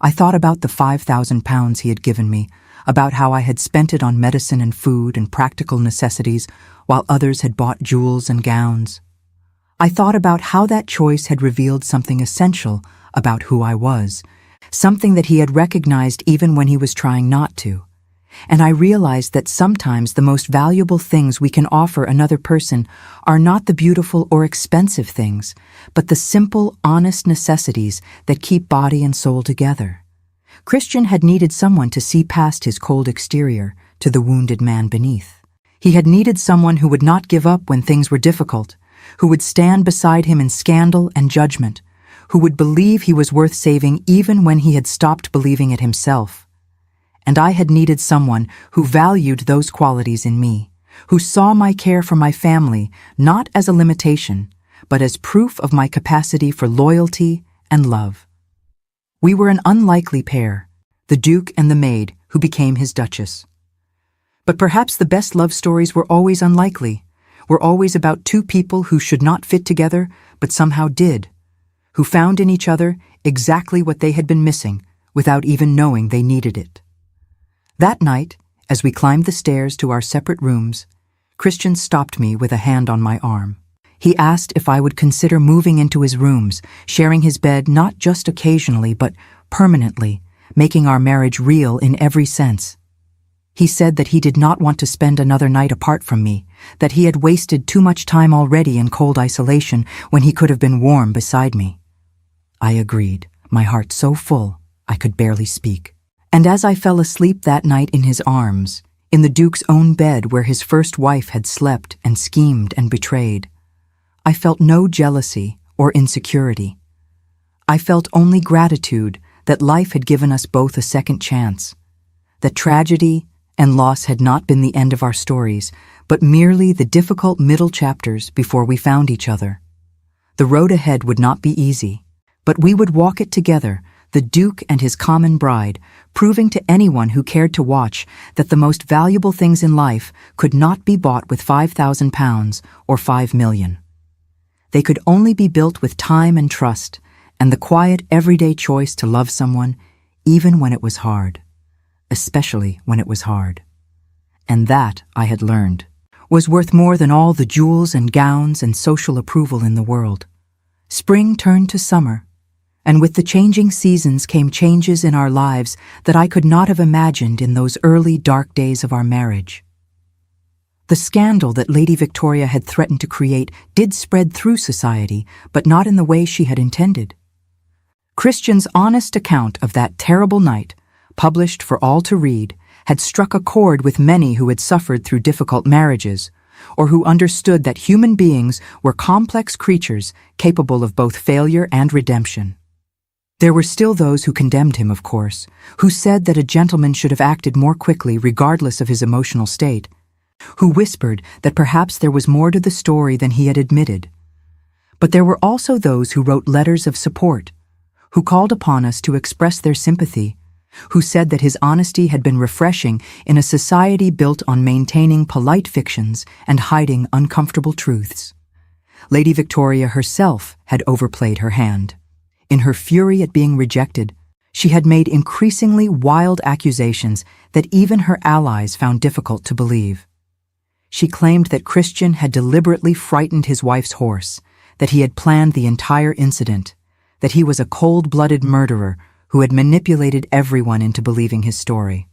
I thought about the £5,000 he had given me, about how I had spent it on medicine and food and practical necessities, while others had bought jewels and gowns. I thought about how that choice had revealed something essential about who I was, something that he had recognized even when he was trying not to. And I realized that sometimes the most valuable things we can offer another person are not the beautiful or expensive things, but the simple, honest necessities that keep body and soul together. Christian had needed someone to see past his cold exterior to the wounded man beneath. He had needed someone who would not give up when things were difficult, who would stand beside him in scandal and judgment, who would believe he was worth saving even when he had stopped believing it himself. And I had needed someone who valued those qualities in me, who saw my care for my family not as a limitation, but as proof of my capacity for loyalty and love. We were an unlikely pair, the Duke and the Maid who became his Duchess. But perhaps the best love stories were always unlikely, were always about two people who should not fit together but somehow did, who found in each other exactly what they had been missing without even knowing they needed it. That night, as we climbed the stairs to our separate rooms, Christian stopped me with a hand on my arm. He asked if I would consider moving into his rooms, sharing his bed not just occasionally but permanently, making our marriage real in every sense. He said that he did not want to spend another night apart from me, that he had wasted too much time already in cold isolation when he could have been warm beside me. I agreed, my heart so full I could barely speak. And as I fell asleep that night in his arms, in the Duke's own bed where his first wife had slept and schemed and betrayed, I felt no jealousy or insecurity. I felt only gratitude that life had given us both a second chance, that tragedy and loss had not been the end of our stories, but merely the difficult middle chapters before we found each other. The road ahead would not be easy, but we would walk it together, the Duke and his common bride, proving to anyone who cared to watch that the most valuable things in life could not be bought with £5,000 or $5 million. They could only be built with time and trust, and the quiet, everyday choice to love someone, even when it was hard. Especially when it was hard. And that, I had learned, was worth more than all the jewels and gowns and social approval in the world. Spring turned to summer, and with the changing seasons came changes in our lives that I could not have imagined in those early dark days of our marriage. The scandal that Lady Victoria had threatened to create did spread through society, but not in the way she had intended. Christian's honest account of that terrible night, published for all to read, had struck a chord with many who had suffered through difficult marriages, or who understood that human beings were complex creatures capable of both failure and redemption. There were still those who condemned him, of course, who said that a gentleman should have acted more quickly regardless of his emotional state, who whispered that perhaps there was more to the story than he had admitted. But there were also those who wrote letters of support, who called upon us to express their sympathy, who said that his honesty had been refreshing in a society built on maintaining polite fictions and hiding uncomfortable truths. Lady Victoria herself had overplayed her hand. In her fury at being rejected, she had made increasingly wild accusations that even her allies found difficult to believe. She claimed that Christian had deliberately frightened his wife's horse, that he had planned the entire incident, that he was a cold-blooded murderer who had manipulated everyone into believing his story.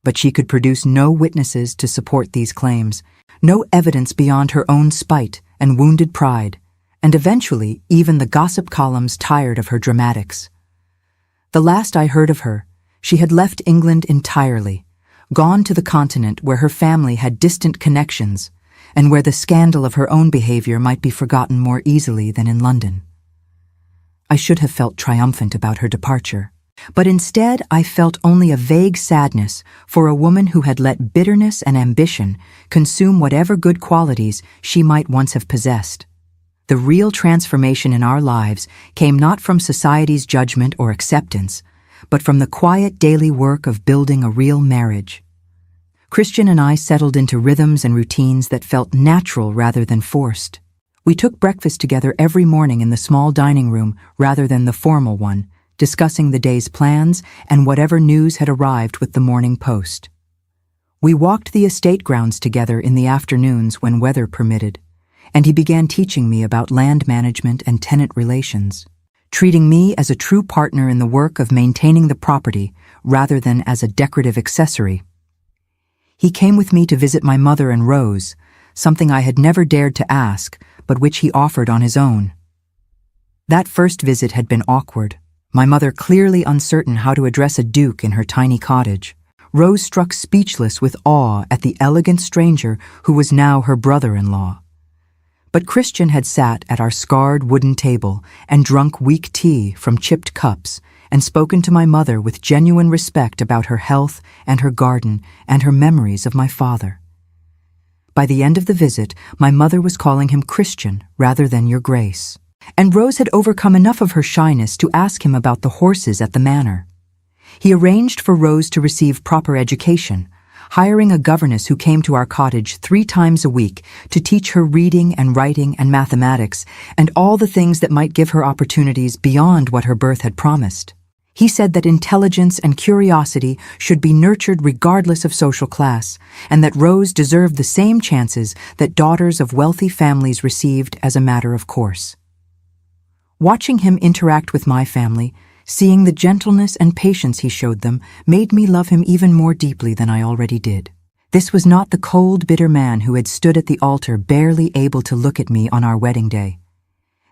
But she could produce no witnesses to support these claims, no evidence beyond her own spite and wounded pride, and eventually even the gossip columns tired of her dramatics. The last I heard of her, she had left England entirely, gone to the continent where her family had distant connections, and where the scandal of her own behavior might be forgotten more easily than in London. I should have felt triumphant about her departure, but instead I felt only a vague sadness for a woman who had let bitterness and ambition consume whatever good qualities she might once have possessed. The real transformation in our lives came not from society's judgment or acceptance, but from the quiet daily work of building a real marriage. Christian and I settled into rhythms and routines that felt natural rather than forced. We took breakfast together every morning in the small dining room rather than the formal one, discussing the day's plans and whatever news had arrived with the morning post. We walked the estate grounds together in the afternoons when weather permitted, and he began teaching me about land management and tenant relations, treating me as a true partner in the work of maintaining the property rather than as a decorative accessory. He came with me to visit my mother and Rose, something I had never dared to ask, but which he offered on his own. That first visit had been awkward, my mother clearly uncertain how to address a duke in her tiny cottage, Rose struck speechless with awe at the elegant stranger who was now her brother-in-law. But Christian had sat at our scarred wooden table and drunk weak tea from chipped cups and spoken to my mother with genuine respect about her health and her garden and her memories of my father. By the end of the visit, my mother was calling him Christian rather than Your Grace, and Rose had overcome enough of her shyness to ask him about the horses at the manor. He arranged for Rose to receive proper education, hiring a governess who came to our cottage 3 times a week to teach her reading and writing and mathematics and all the things that might give her opportunities beyond what her birth had promised. He said that intelligence and curiosity should be nurtured regardless of social class, and that Rose deserved the same chances that daughters of wealthy families received as a matter of course. Watching him interact with my family Seeing the gentleness and patience he showed them made me love him even more deeply than I already did. This was not the cold, bitter man who had stood at the altar barely able to look at me on our wedding day.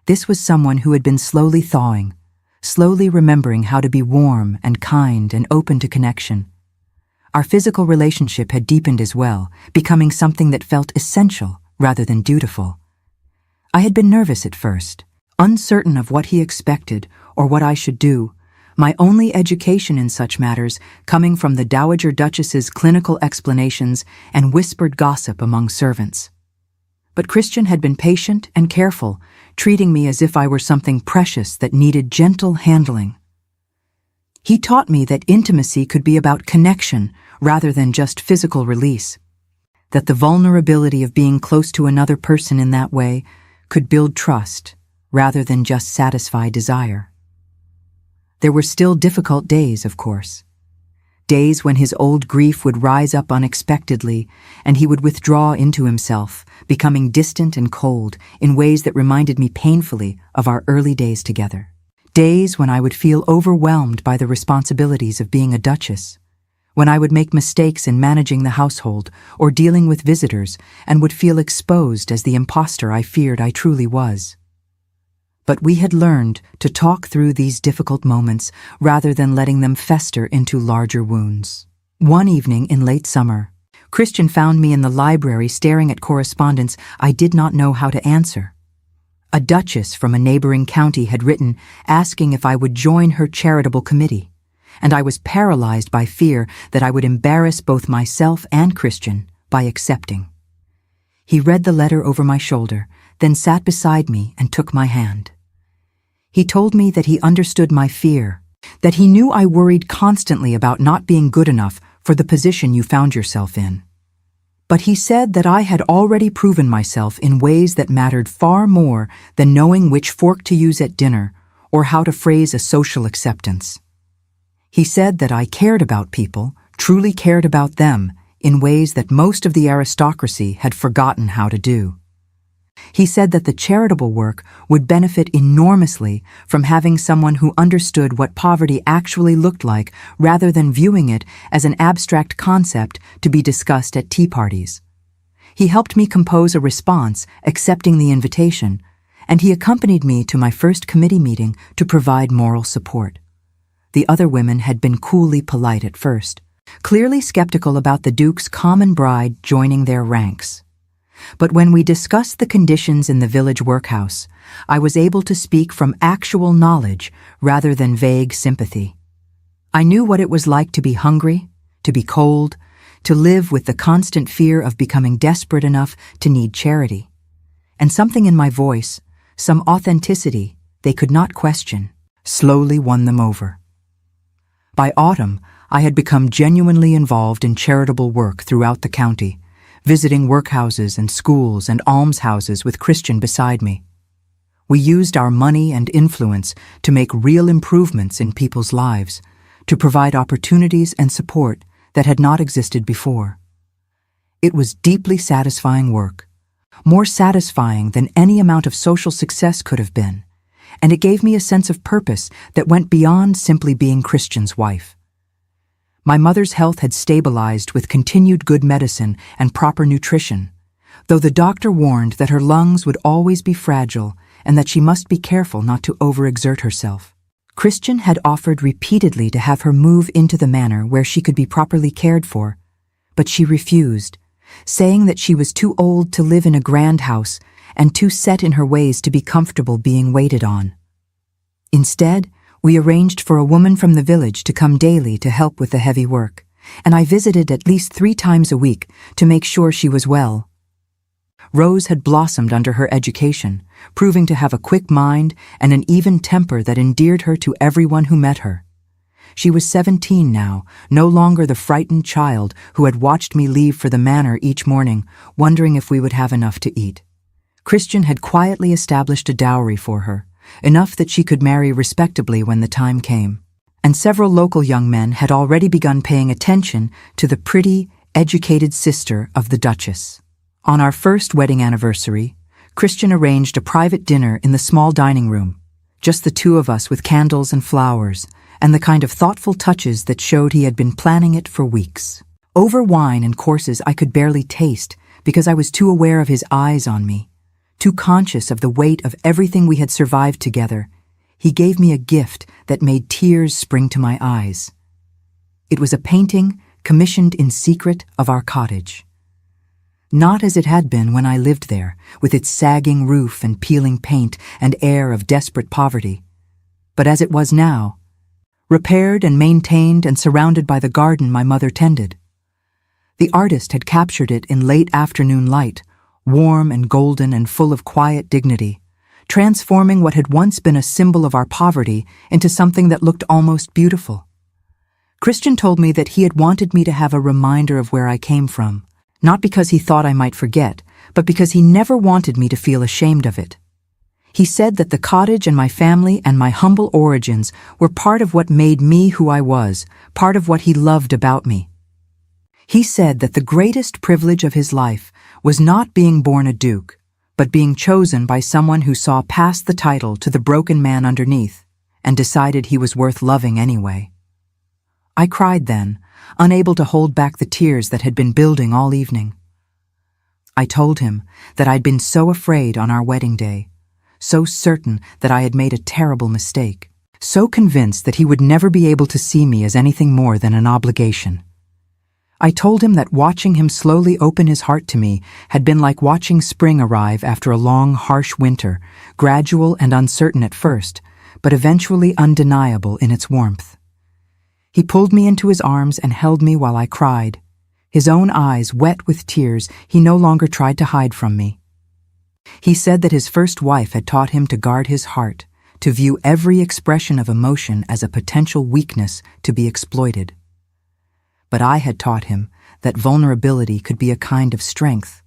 This was someone who had been slowly thawing, slowly remembering how to be warm and kind and open to connection. Our physical relationship had deepened as well, becoming something that felt essential rather than dutiful. I had been nervous at first, uncertain of what he expected or what I should do, my only education in such matters coming from the Dowager Duchess's clinical explanations and whispered gossip among servants. But Christian had been patient and careful, treating me as if I were something precious that needed gentle handling. He taught me that intimacy could be about connection rather than just physical release, that the vulnerability of being close to another person in that way could build trust rather than just satisfy desire. There were still difficult days, of course. Days when his old grief would rise up unexpectedly and he would withdraw into himself, becoming distant and cold in ways that reminded me painfully of our early days together. Days when I would feel overwhelmed by the responsibilities of being a duchess, when I would make mistakes in managing the household or dealing with visitors and would feel exposed as the imposter I feared I truly was. But we had learned to talk through these difficult moments rather than letting them fester into larger wounds. One evening in late summer, Christian found me in the library staring at correspondence I did not know how to answer. A duchess from a neighboring county had written asking if I would join her charitable committee, and I was paralyzed by fear that I would embarrass both myself and Christian by accepting. He read the letter over my shoulder, then sat beside me and took my hand. He told me that he understood my fear, that he knew I worried constantly about not being good enough for the position you found yourself in. But he said that I had already proven myself in ways that mattered far more than knowing which fork to use at dinner or how to phrase a social acceptance. He said that I cared about people, truly cared about them, in ways that most of the aristocracy had forgotten how to do. He said that the charitable work would benefit enormously from having someone who understood what poverty actually looked like rather than viewing it as an abstract concept to be discussed at tea parties. He helped me compose a response accepting the invitation, and he accompanied me to my first committee meeting to provide moral support. The other women had been coolly polite at first, clearly skeptical about the Duke's common bride joining their ranks. But when we discussed the conditions in the village workhouse, I was able to speak from actual knowledge rather than vague sympathy. I knew what it was like to be hungry, to be cold, to live with the constant fear of becoming desperate enough to need charity. And something in my voice, some authenticity they could not question, slowly won them over. By autumn, I had become genuinely involved in charitable work throughout the county, visiting workhouses and schools and almshouses with Christian beside me. We used our money and influence to make real improvements in people's lives, to provide opportunities and support that had not existed before. It was deeply satisfying work, more satisfying than any amount of social success could have been, and it gave me a sense of purpose that went beyond simply being Christian's wife. My mother's health had stabilized with continued good medicine and proper nutrition, though the doctor warned that her lungs would always be fragile and that she must be careful not to overexert herself. Christian had offered repeatedly to have her move into the manor where she could be properly cared for, but she refused, saying that she was too old to live in a grand house and too set in her ways to be comfortable being waited on. Instead, we arranged for a woman from the village to come daily to help with the heavy work, and I visited at least 3 times a week to make sure she was well. Rose had blossomed under her education, proving to have a quick mind and an even temper that endeared her to everyone who met her. She was 17 now, no longer the frightened child who had watched me leave for the manor each morning, wondering if we would have enough to eat. Christian had quietly established a dowry for her, enough that she could marry respectably when the time came. And several local young men had already begun paying attention to the pretty, educated sister of the Duchess. On our first wedding anniversary, Christian arranged a private dinner in the small dining room, just the two of us with candles and flowers, and the kind of thoughtful touches that showed he had been planning it for weeks. Over wine and courses I could barely taste because I was too aware of his eyes on me, too conscious of the weight of everything we had survived together. He gave me a gift that made tears spring to my eyes. It was a painting commissioned in secret of our cottage. Not as it had been when I lived there, with its sagging roof and peeling paint and air of desperate poverty, but as it was now, repaired and maintained and surrounded by the garden my mother tended. The artist had captured it in late afternoon light, warm and golden and full of quiet dignity, transforming what had once been a symbol of our poverty into something that looked almost beautiful. Christian told me that he had wanted me to have a reminder of where I came from, not because he thought I might forget, but because he never wanted me to feel ashamed of it. He said that the cottage and my family and my humble origins were part of what made me who I was, part of what he loved about me. He said that the greatest privilege of his life was not being born a duke, but being chosen by someone who saw past the title to the broken man underneath and decided he was worth loving anyway. I cried then, unable to hold back the tears that had been building all evening. I told him that I'd been so afraid on our wedding day, so certain that I had made a terrible mistake, so convinced that he would never be able to see me as anything more than an obligation. I told him that watching him slowly open his heart to me had been like watching spring arrive after a long, harsh winter, gradual and uncertain at first, but eventually undeniable in its warmth. He pulled me into his arms and held me while I cried. His own eyes wet with tears, he no longer tried to hide from me. He said that his first wife had taught him to guard his heart, to view every expression of emotion as a potential weakness to be exploited. But I had taught him that vulnerability could be a kind of strength,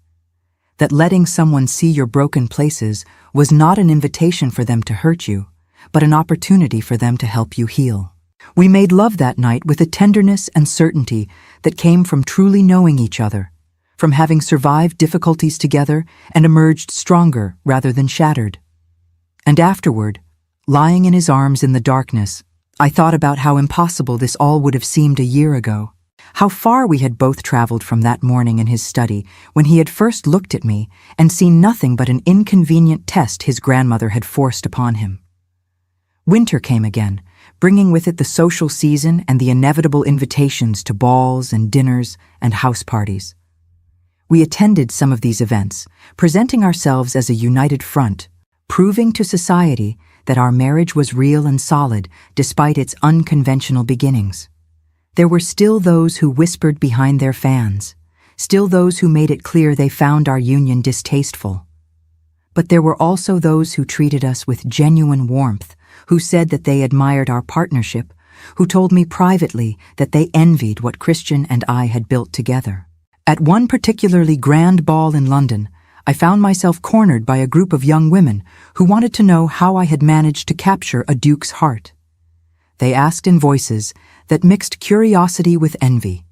that letting someone see your broken places was not an invitation for them to hurt you, but an opportunity for them to help you heal. We made love that night with a tenderness and certainty that came from truly knowing each other, from having survived difficulties together and emerged stronger rather than shattered. And afterward, lying in his arms in the darkness, I thought about how impossible this all would have seemed a year ago, how far we had both traveled from that morning in his study when he had first looked at me and seen nothing but an inconvenient test his grandmother had forced upon him. Winter came again, bringing with it the social season and the inevitable invitations to balls and dinners and house parties. We attended some of these events, presenting ourselves as a united front, proving to society that our marriage was real and solid despite its unconventional beginnings. There were still those who whispered behind their fans, still those who made it clear they found our union distasteful. But there were also those who treated us with genuine warmth, who said that they admired our partnership, who told me privately that they envied what Christian and I had built together. At one particularly grand ball in London, I found myself cornered by a group of young women who wanted to know how I had managed to capture a duke's heart. They asked in voices that mixed curiosity with envy,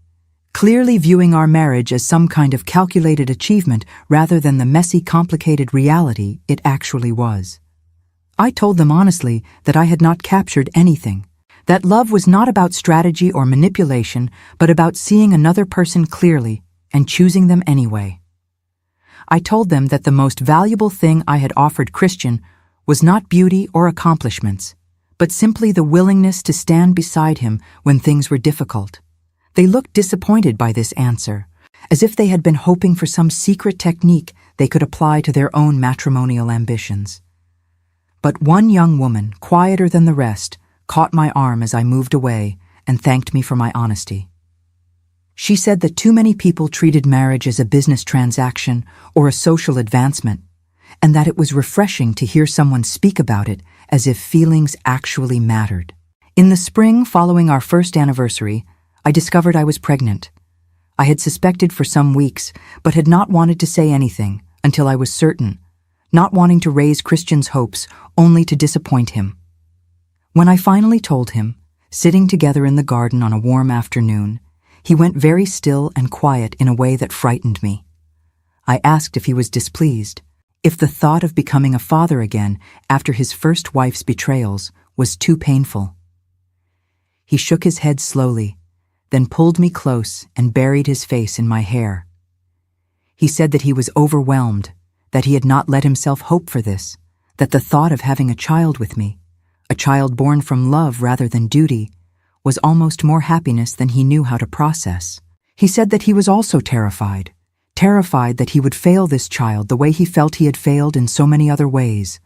clearly viewing our marriage as some kind of calculated achievement rather than the messy, complicated reality it actually was. I told them honestly that I had not captured anything, that love was not about strategy or manipulation, but about seeing another person clearly and choosing them anyway. I told them that the most valuable thing I had offered Christian was not beauty or accomplishments, but simply the willingness to stand beside him when things were difficult. They looked disappointed by this answer, as if they had been hoping for some secret technique they could apply to their own matrimonial ambitions. But one young woman, quieter than the rest, caught my arm as I moved away and thanked me for my honesty. She said that too many people treated marriage as a business transaction or a social advancement, and that it was refreshing to hear someone speak about it as if feelings actually mattered. In the spring following our first anniversary, I discovered I was pregnant. I had suspected for some weeks, but had not wanted to say anything until I was certain, not wanting to raise Christian's hopes only to disappoint him. When I finally told him, sitting together in the garden on a warm afternoon, he went very still and quiet in a way that frightened me. I asked if he was displeased, if the thought of becoming a father again after his first wife's betrayals was too painful. He shook his head slowly, then pulled me close and buried his face in my hair. He said that he was overwhelmed, that he had not let himself hope for this, that the thought of having a child with me, a child born from love rather than duty, was almost more happiness than he knew how to process. He said that he was also terrified that he would fail this child the way he felt he had failed in so many other ways,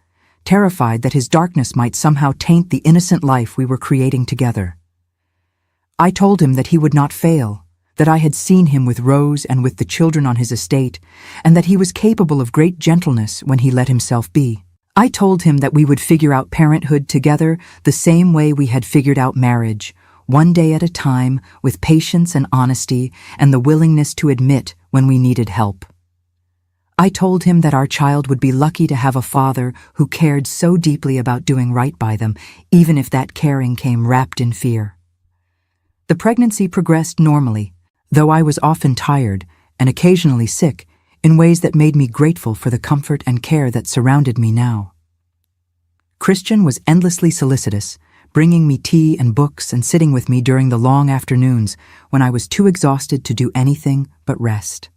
terrified that his darkness might somehow taint the innocent life we were creating together. I told him that he would not fail, that I had seen him with Rose and with the children on his estate, and that he was capable of great gentleness when he let himself be. I told him that we would figure out parenthood together the same way we had figured out marriage, one day at a time, with patience and honesty and the willingness to admit when we needed help. I told him that our child would be lucky to have a father who cared so deeply about doing right by them, even if that caring came wrapped in fear. The pregnancy progressed normally, though I was often tired and occasionally sick in ways that made me grateful for the comfort and care that surrounded me now. Christian was endlessly solicitous, bringing me tea and books and sitting with me during the long afternoons when I was too exhausted to do anything but rest.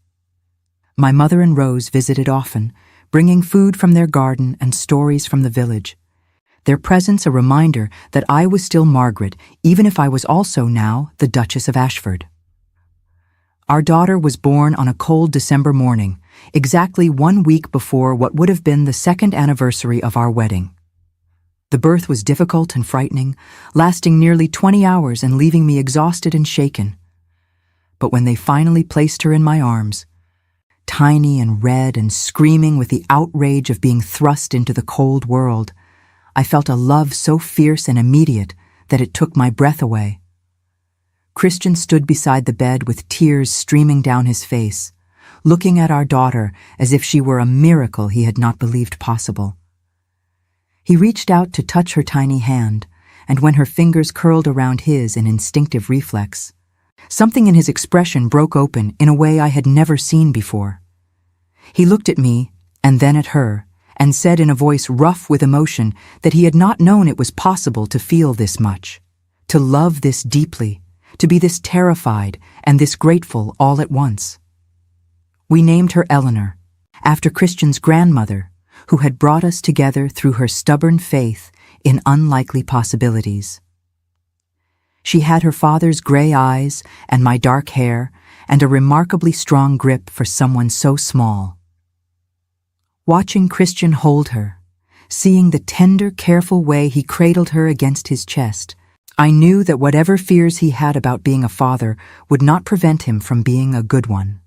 My mother and Rose visited often, bringing food from their garden and stories from the village, their presence a reminder that I was still Margaret, even if I was also now the Duchess of Ashford. Our daughter was born on a cold December morning, exactly 1 week before what would have been the second anniversary of our wedding. The birth was difficult and frightening, lasting nearly 20 hours and leaving me exhausted and shaken. But when they finally placed her in my arms, tiny and red and screaming with the outrage of being thrust into the cold world, I felt a love so fierce and immediate that it took my breath away. Christian stood beside the bed with tears streaming down his face, looking at our daughter as if she were a miracle he had not believed possible. He reached out to touch her tiny hand, and when her fingers curled around his in instinctive reflex, something in his expression broke open in a way I had never seen before. He looked at me, and then at her, and said in a voice rough with emotion that he had not known it was possible to feel this much, to love this deeply, to be this terrified and this grateful all at once. We named her Eleanor, after Christian's grandmother, who had brought us together through her stubborn faith in unlikely possibilities. She had her father's gray eyes and my dark hair and a remarkably strong grip for someone so small. Watching Christian hold her, seeing the tender, careful way he cradled her against his chest, I knew that whatever fears he had about being a father would not prevent him from being a good one.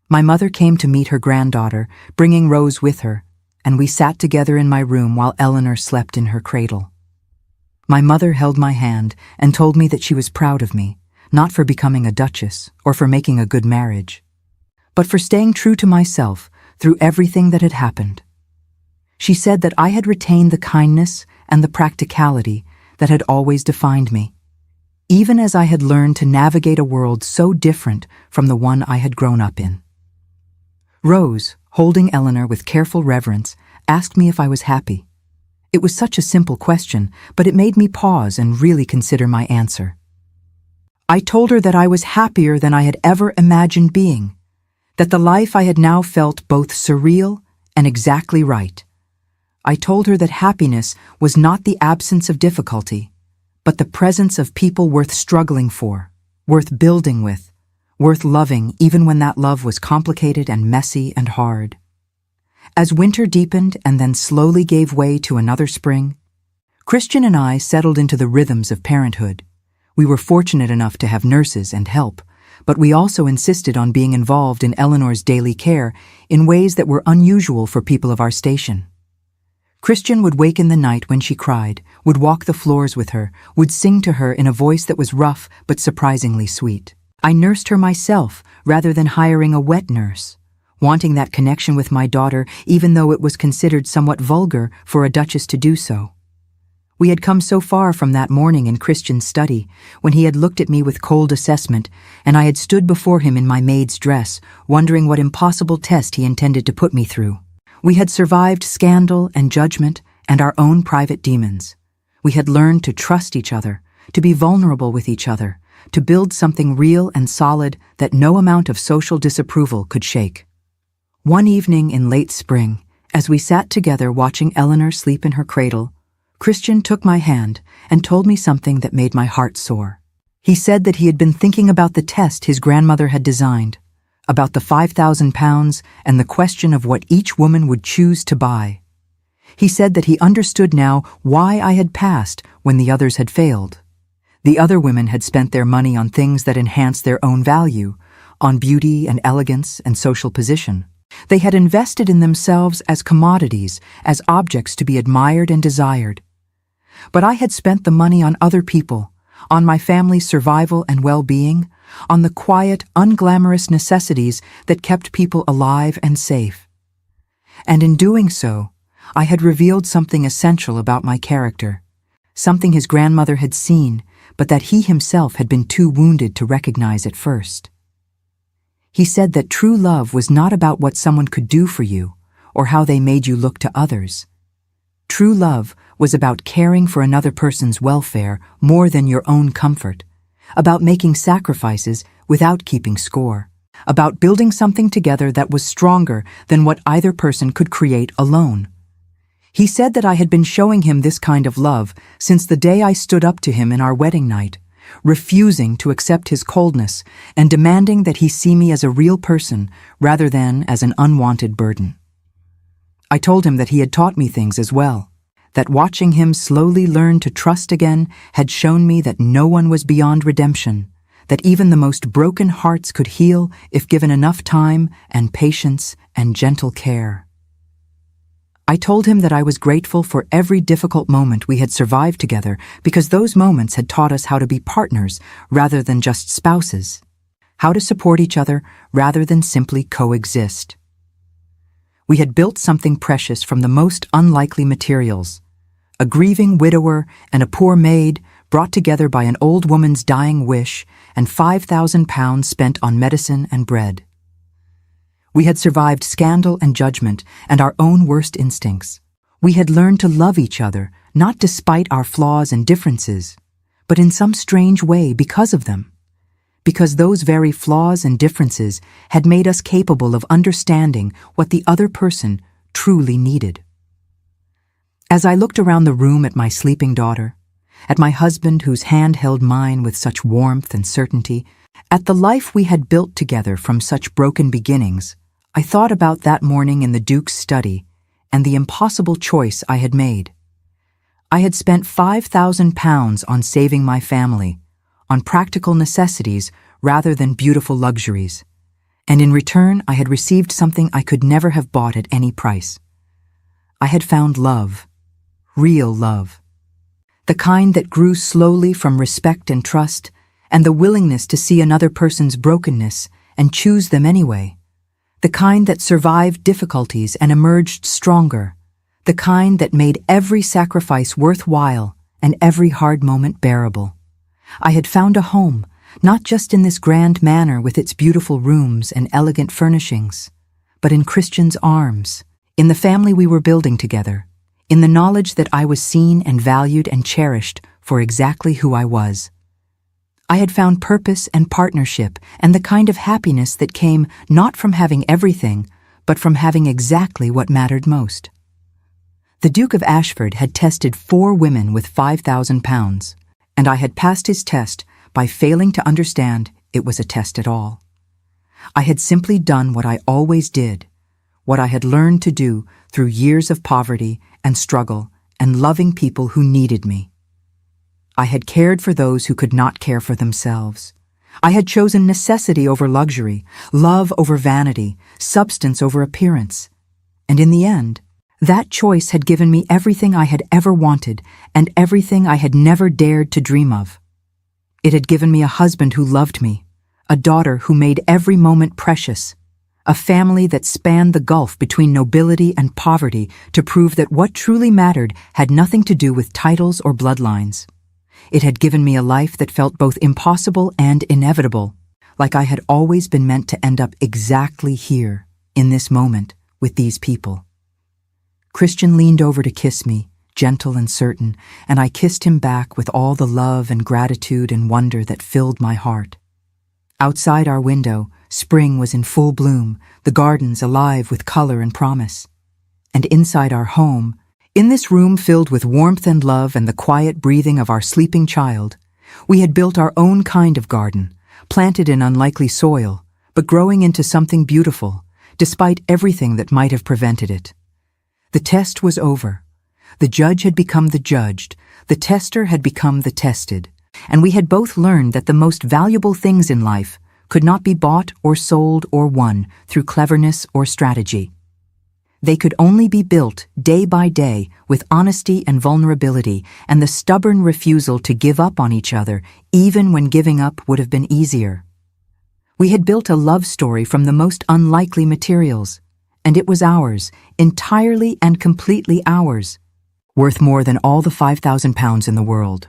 My mother came to meet her granddaughter, bringing Rose with her, and we sat together in my room while Eleanor slept in her cradle. My mother held my hand and told me that she was proud of me, not for becoming a duchess or for making a good marriage, but for staying true to myself through everything that had happened. She said that I had retained the kindness and the practicality that had always defined me, even as I had learned to navigate a world so different from the one I had grown up in. Rose, holding Eleanor with careful reverence, asked me if I was happy. It was such a simple question, but it made me pause and really consider my answer. I told her that I was happier than I had ever imagined being, that the life I had now felt both surreal and exactly right. I told her that happiness was not the absence of difficulty, but the presence of people worth struggling for, worth building with, worth loving even when that love was complicated and messy and hard. As winter deepened and then slowly gave way to another spring, Christian and I settled into the rhythms of parenthood. We were fortunate enough to have nurses and help, but we also insisted on being involved in Eleanor's daily care in ways that were unusual for people of our station. Christian would wake in the night when she cried, would walk the floors with her, would sing to her in a voice that was rough but surprisingly sweet. I nursed her myself rather than hiring a wet nurse, wanting that connection with my daughter even though it was considered somewhat vulgar for a duchess to do so. We had come so far from that morning in Christian's study, when he had looked at me with cold assessment, and I had stood before him in my maid's dress, wondering what impossible test he intended to put me through. We had survived scandal and judgment and our own private demons. We had learned to trust each other, to be vulnerable with each other, to build something real and solid that no amount of social disapproval could shake. One evening in late spring, as we sat together watching Eleanor sleep in her cradle, Christian took my hand and told me something that made my heart soar. He said that he had been thinking about the test his grandmother had designed, about the 5,000 pounds and the question of what each woman would choose to buy. He said that he understood now why I had passed when the others had failed. The other women had spent their money on things that enhanced their own value, on beauty and elegance and social position. They had invested in themselves as commodities, as objects to be admired and desired. But I had spent the money on other people, on my family's survival and well-being, on the quiet, unglamorous necessities that kept people alive and safe. And in doing so, I had revealed something essential about my character, something his grandmother had seen, but that he himself had been too wounded to recognize at first. He said that true love was not about what someone could do for you, or how they made you look to others. True love was about caring for another person's welfare more than your own comfort, about making sacrifices without keeping score, about building something together that was stronger than what either person could create alone. He said that I had been showing him this kind of love since the day I stood up to him in our wedding night, refusing to accept his coldness and demanding that he see me as a real person rather than as an unwanted burden. I told him that he had taught me things as well, that watching him slowly learn to trust again had shown me that no one was beyond redemption, that even the most broken hearts could heal if given enough time and patience and gentle care. I told him that I was grateful for every difficult moment we had survived together because those moments had taught us how to be partners rather than just spouses, how to support each other rather than simply coexist. We had built something precious from the most unlikely materials, a grieving widower and a poor maid brought together by an old woman's dying wish and 5,000 pounds spent on medicine and bread. We had survived scandal and judgment and our own worst instincts. We had learned to love each other, not despite our flaws and differences, but in some strange way because of them. Because those very flaws and differences had made us capable of understanding what the other person truly needed. As I looked around the room at my sleeping daughter, at my husband whose hand held mine with such warmth and certainty, at the life we had built together from such broken beginnings, I thought about that morning in the Duke's study and the impossible choice I had made. I had spent 5,000 pounds on saving my family, on practical necessities rather than beautiful luxuries, and in return I had received something I could never have bought at any price. I had found love, real love, the kind that grew slowly from respect and trust, and the willingness to see another person's brokenness and choose them anyway, the kind that survived difficulties and emerged stronger, the kind that made every sacrifice worthwhile and every hard moment bearable. I had found a home, not just in this grand manor with its beautiful rooms and elegant furnishings, but in Christian's arms, in the family we were building together, in the knowledge that I was seen and valued and cherished for exactly who I was. I had found purpose and partnership and the kind of happiness that came not from having everything, but from having exactly what mattered most. The Duke of Ashford had tested 4 women with 5,000 pounds, and I had passed his test by failing to understand it was a test at all. I had simply done what I always did, what I had learned to do through years of poverty and struggle and loving people who needed me. I had cared for those who could not care for themselves. I had chosen necessity over luxury, love over vanity, substance over appearance. And in the end, that choice had given me everything I had ever wanted and everything I had never dared to dream of. It had given me a husband who loved me, a daughter who made every moment precious, a family that spanned the gulf between nobility and poverty to prove that what truly mattered had nothing to do with titles or bloodlines. It had given me a life that felt both impossible and inevitable, like I had always been meant to end up exactly here, in this moment, with these people. Christian leaned over to kiss me, gentle and certain, and I kissed him back with all the love and gratitude and wonder that filled my heart. Outside our window, spring was in full bloom, the gardens alive with color and promise. And inside our home, in this room filled with warmth and love and the quiet breathing of our sleeping child, we had built our own kind of garden, planted in unlikely soil, but growing into something beautiful, despite everything that might have prevented it. The test was over. The judge had become the judged, the tester had become the tested, and we had both learned that the most valuable things in life could not be bought or sold or won through cleverness or strategy. They could only be built day by day with honesty and vulnerability and the stubborn refusal to give up on each other, even when giving up would have been easier. We had built a love story from the most unlikely materials, and it was ours, entirely and completely ours, worth more than all the £5,000 in the world.